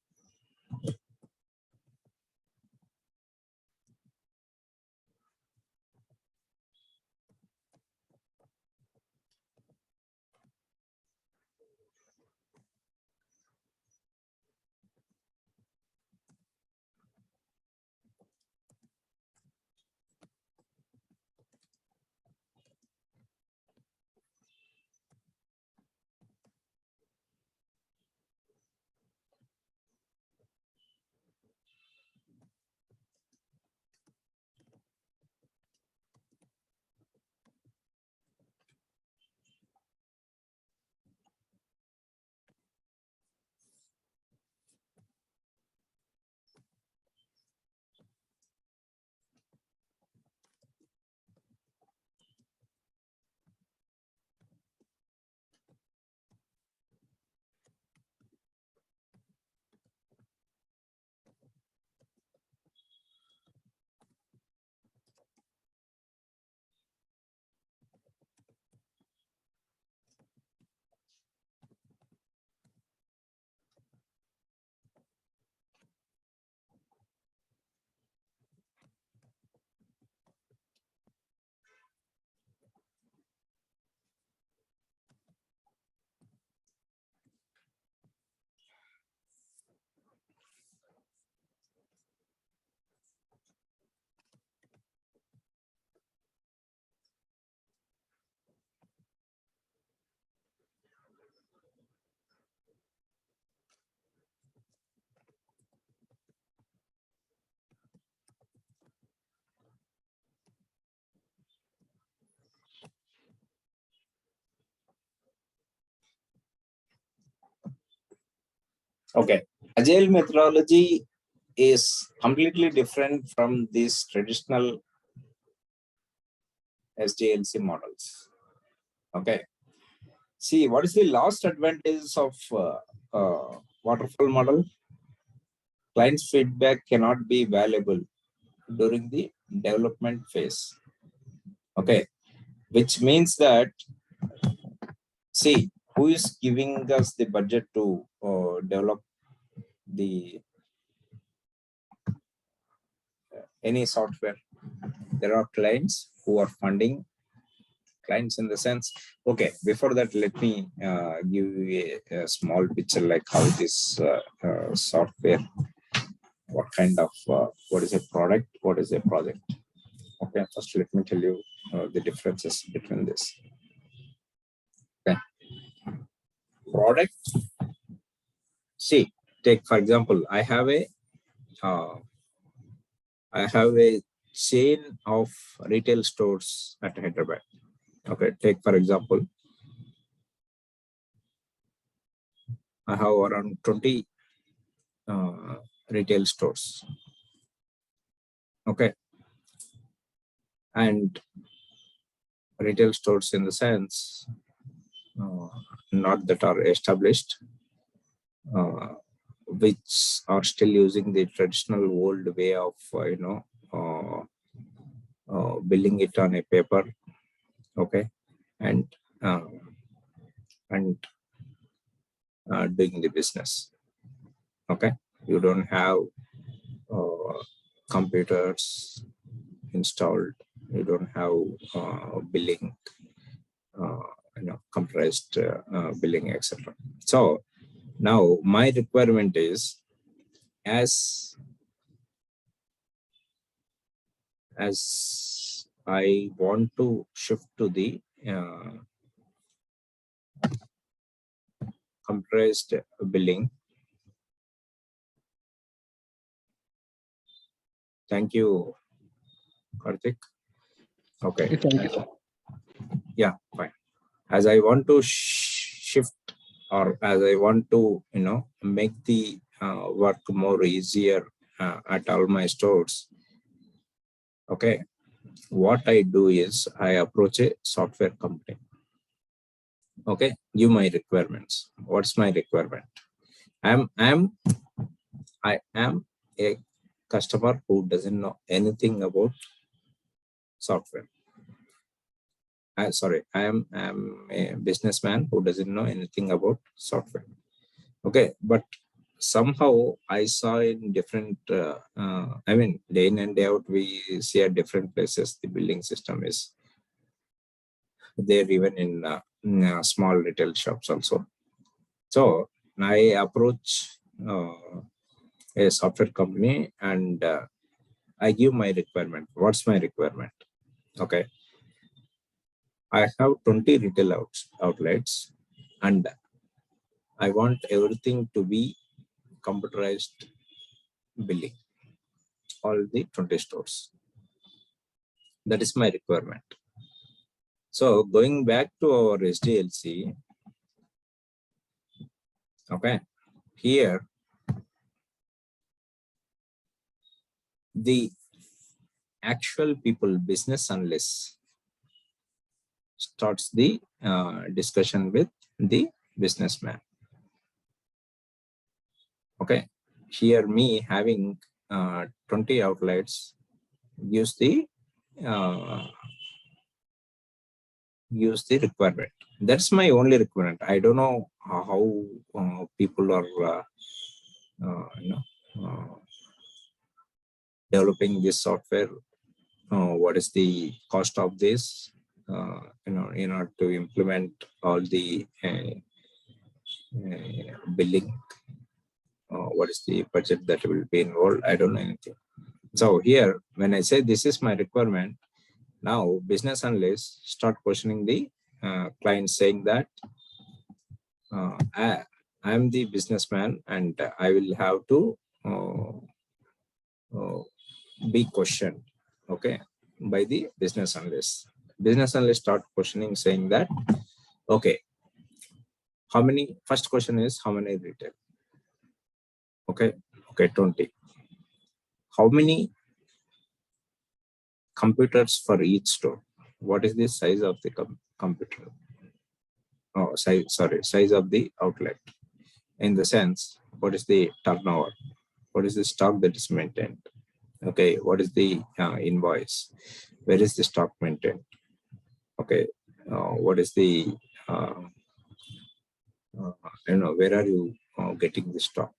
Speaker 1: Okay. Agile methodology is completely different from these traditional SDLC models. Okay. See, what is the last advantage of waterfall model? Client's feedback cannot be valuable during the development phase. Okay. Which means that, see, who is giving us the budget to develop the any software? There are clients who are funding. Clients in the sense, okay, before that, let me give you a small picture like how this software, what kind of, what is a product, what is a project. Okay, first let me tell you the differences between this. Okay. Product, see, take for example, I have a chain of retail stores at Hyderabad. Okay, take for example, I have around 20 retail stores. Okay. And retail stores in the sense, not that are established, which are still using the traditional old way of, billing it on a paper. Okay. And doing the business. Okay. You don't have computers installed. You don't have billing, compressed billing, etc. So now my requirement is, as I want to shift to the compressed billing, Thank you, Karthik. Okay.
Speaker 5: Thank you.
Speaker 1: Yeah, fine. As I want to shift, or as I want to, make the work more easier at all my stores. Okay. What I do is I approach a software company. Okay. Give my requirements. What's my requirement? I am a customer who doesn't know anything about software. I am a businessman who doesn't know anything about software. Okay, but somehow I saw in different, day in and day out, we see at different places the billing system is there, even in small retail shops also. So I approach a software company and I give my requirement. What's my requirement? Okay. I have 20 retail outlets and I want everything to be computerized billing, all the 20 stores. That is my requirement. So going back to our SDLC, okay, here the actual people, business analysts, starts the discussion with the businessman. Okay, here me having 20 outlets gives the requirement. That's my only requirement. I don't know how people are developing this software. What is the cost of this? In order to implement all the billing, what is the budget that will be involved? I don't know anything. So here, when I say this is my requirement, now business analysts start questioning the client, saying that I am the businessman and I will have to be questioned, okay, by the business analysts. Business analysts start questioning, saying that, okay, how many, first question is how many retail? Okay, 20. How many computers for each store? What is the size of the computer? Oh, size of the outlet. In the sense, what is the turnover? What is the stock that is maintained? Okay, what is the invoice? Where is the stock maintained? Okay, what is the where are you getting the stock?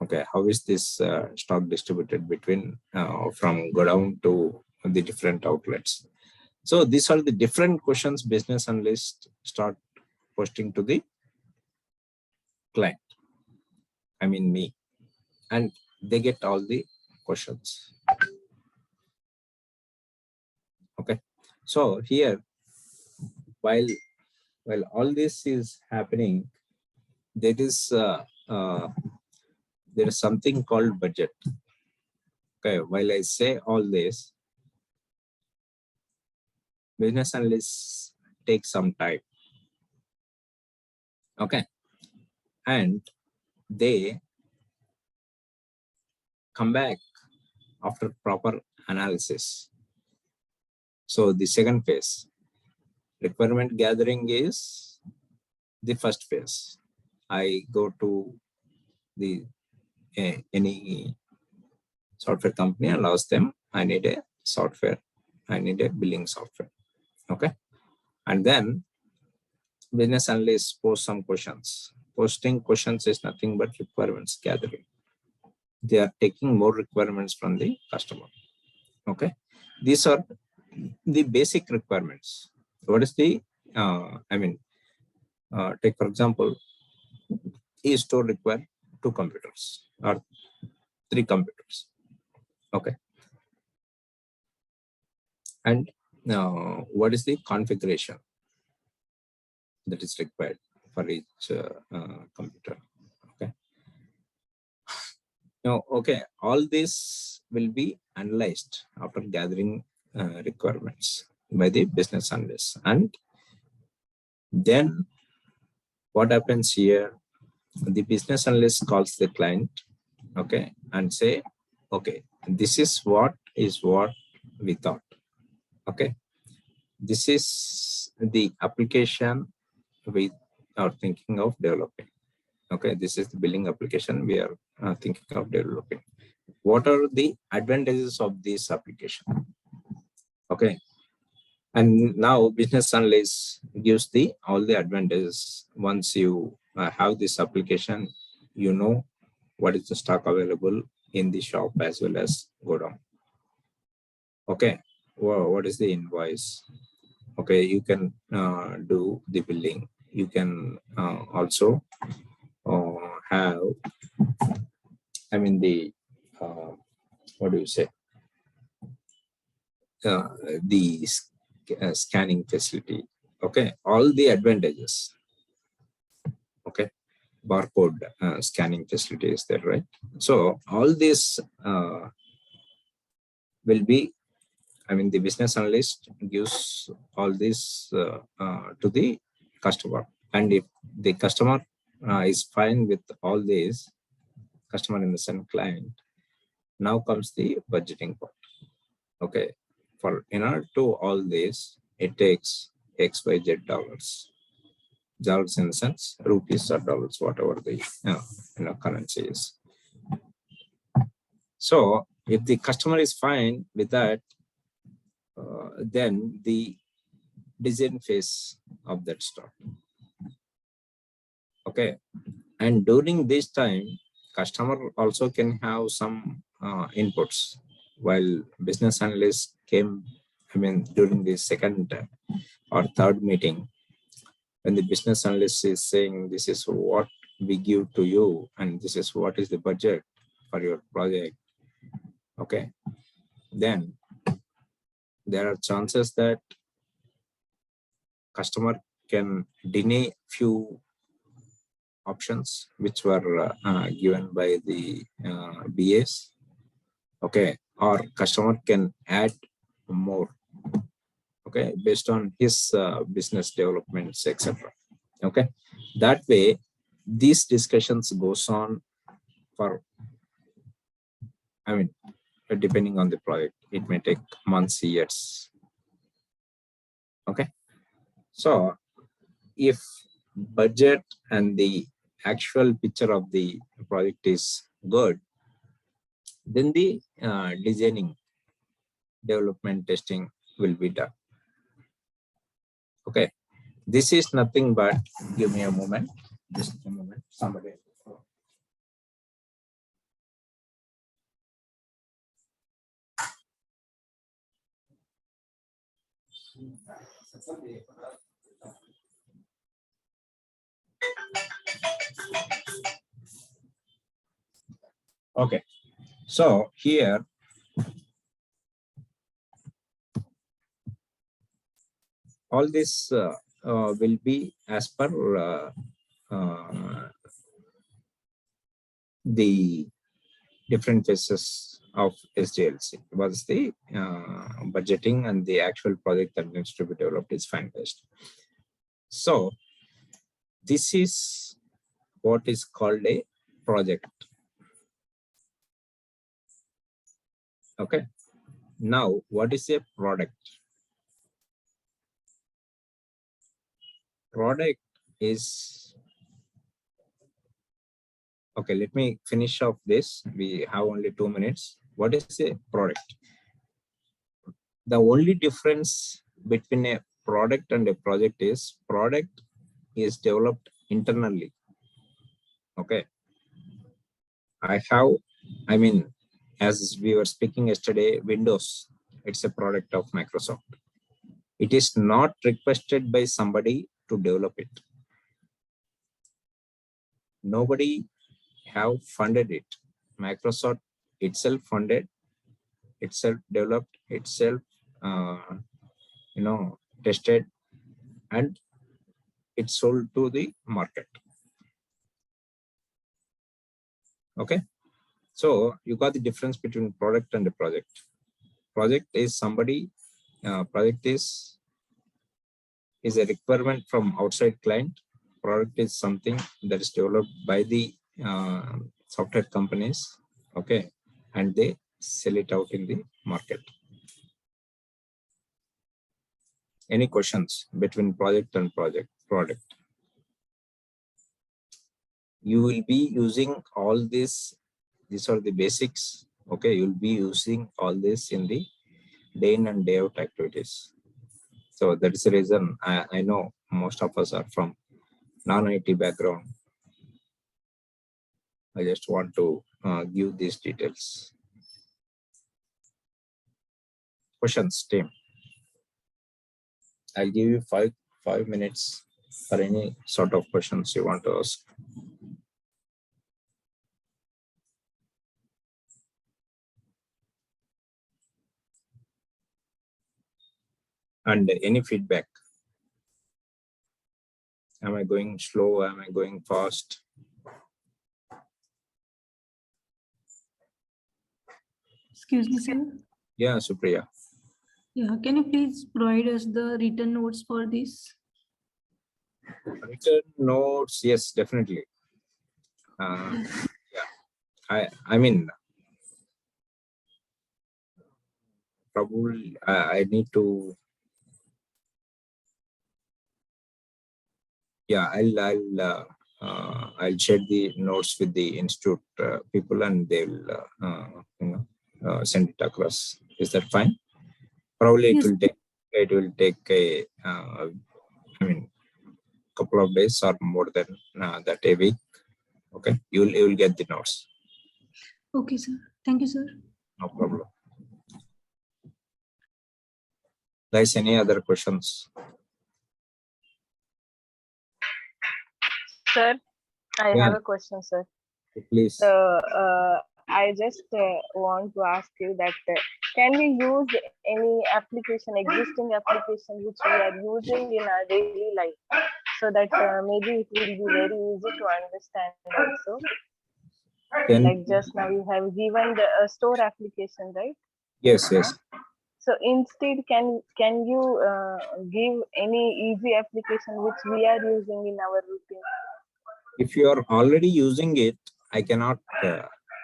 Speaker 1: Okay, how is this stock distributed between from godown to the different outlets? So these are the different questions business analysts start posting to the client, I mean me, and they get all the questions. Okay, so here, while all this is happening, there is something called budget. Okay, while I say all this, business analysts take some time. Okay, and they come back after proper analysis. So the second phase, requirement gathering, is the first phase. I go to the any software company and ask them, I need a software, I need a billing software. Okay, and then business analysts post some questions. Posting questions is nothing but requirements gathering. They are taking more requirements from the customer. Okay, these are the basic requirements. What is the take for example, each store require 2 computers or 3 computers. Okay, and what is the configuration that is required for each computer? Okay, now, okay, all this will be analyzed after gathering requirements by the business analyst. And then what happens here? The business analyst calls the client, okay, and say, okay, this is what we thought. Okay, this is the application we are thinking of developing. Okay, this is the billing application we are thinking of developing. What are the advantages of this application? Okay, and now business analyst gives all the advantages. Once you have this application, you know what is the stock available in the shop as well as go down. Okay, well, what is the invoice? Okay, you can do the billing. You can also have, I mean, the what do you say? The scanning facility. Okay, all the advantages. Okay, barcode scanning facility is there, right? So all this will be, I mean, the business analyst gives all this to the customer, and if the customer is fine with all this, customer in the sense client, now comes the budgeting part. Okay, for in order to all this, it takes XYZ dollars. Dollars in the sense rupees or dollars, whatever the currency is. So if the customer is fine with that, then the design phase of that start. Okay, and during this time, customer also can have some inputs. While business analyst came, I mean, during the second or third meeting, when the business analyst is saying, this is what we give to you, and this is what is the budget for your project. Okay, then there are chances that customer can deny few options which were given by the BAs. Okay, or customer can add more, okay, based on his business developments, etc. Okay, that way these discussions goes on for, I mean, depending on the project, it may take months, years. Okay, so if budget and the actual picture of the project is good, then the designing, development, testing will be done. Okay, this is nothing but, give me a moment, just a moment, somebody. Okay, so here all this will be as per the different phases of SDLC. Was the budgeting and the actual project that needs to be developed is finalized. So this is what is called a project. Okay, now what is a product? Product is, okay, let me finish off this. We have only 2 minutes. What is a product? The only difference between a product and a project is product is developed internally. Okay, I mean, as we were speaking yesterday, Windows, it's a product of Microsoft. It is not requested by somebody to develop it. Nobody have funded it. Microsoft itself funded, itself developed, itself tested, and it's sold to the market. Okay, So you got the difference between product and a project. Project is somebody, project is a requirement from outside client. Product is something that is developed by the software companies, okay, and they sell it out in the market. Any questions between project and product? You will be using all this. These are the basics, okay. You'll be using all this in the day in and day out activities. So that is the reason I know most of us are from non-IT background. I just want to give these details. Questions, team? I'll give you five minutes for any sort of questions you want to ask. And any feedback. Am I going slow? Am I going fast?
Speaker 7: Excuse me, sir.
Speaker 1: Yeah, Supriya.
Speaker 7: Yeah, can you please provide us the written notes for this?
Speaker 1: Written notes, yes, definitely. Yeah, I mean, probably I need to. Yeah, I'll share the notes with the institute people, and they'll send it across. Is that fine? Probably
Speaker 7: Yes.
Speaker 1: it will take a I mean couple of days or more than that, a week. Okay, you will get the notes.
Speaker 7: Okay, sir. Thank you, sir.
Speaker 1: No problem. Guys, any other questions?
Speaker 2: Sir, I
Speaker 1: Yeah.
Speaker 2: have a question, sir.
Speaker 1: Please.
Speaker 2: So I just want to ask you that can we use any application, existing application which we are using in our daily life, so that maybe it will be very easy to understand also.
Speaker 1: Then,
Speaker 2: Like just now you have given the store application, right?
Speaker 1: yes.
Speaker 2: So instead, can you give any easy application which we are using in our routine?
Speaker 1: If you are already using it, I cannot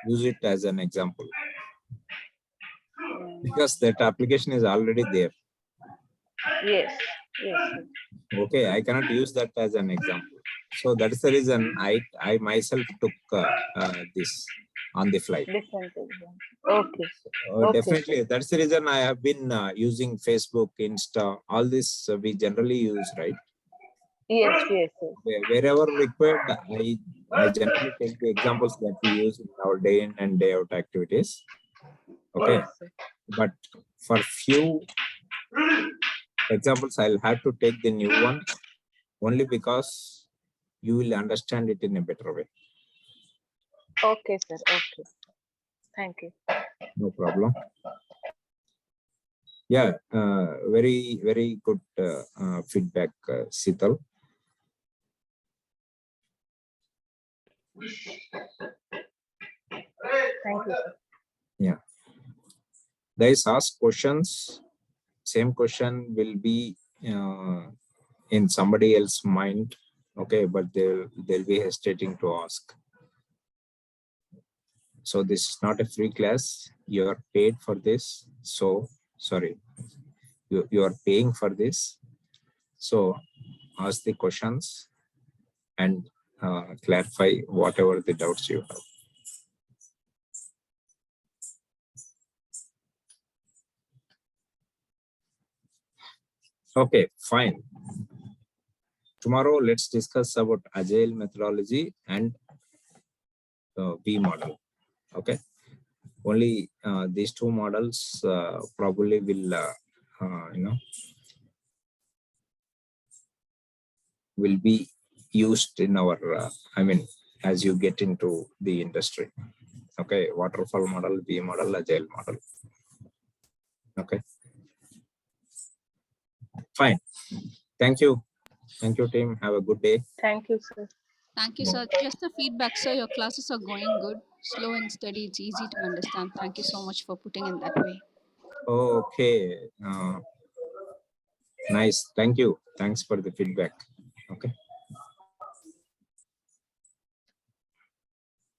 Speaker 1: use it as an example because that application is already there.
Speaker 2: Yes.
Speaker 1: Okay, I cannot use that as an example. So that is the reason I myself took this on the fly.
Speaker 2: Different example. Okay.
Speaker 1: Definitely, that's the reason I have been using Facebook, Insta, all this we generally use, right?
Speaker 2: Yes.
Speaker 1: Wherever required, I generally take the examples that we use in our day in and day out activities. Okay,
Speaker 2: Yes, sir.
Speaker 1: but for few examples, I'll have to take the new one only because you will understand it in a better way.
Speaker 2: Okay, sir. Okay. Thank you.
Speaker 1: No problem. Yeah, very good feedback, Sital.
Speaker 2: Thank you, sir.
Speaker 1: Yeah. Guys, ask questions. Same question will be in somebody else's mind. Okay, but they'll be hesitating to ask. So this is not a free class. You are paid for this. So sorry, you are paying for this. So ask the questions and clarify whatever the doubts you have. Okay, fine. Tomorrow, let's discuss about Agile methodology and V model. Okay, only these two models probably will will be used in our as you get into the industry. Okay, waterfall model, V model, Agile model. Okay, fine. Thank you team. Have a good day.
Speaker 2: Thank you, sir.
Speaker 6: Thank you, sir. Just a feedback, sir. Your classes are going good. slow and steady. It's easy to understand. Thank you so much for putting in that way.
Speaker 1: Okay. Nice. Thank you. Thanks for the feedback. Okay.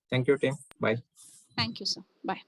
Speaker 1: Thank you, team. Bye.
Speaker 6: Thank you, sir. Bye.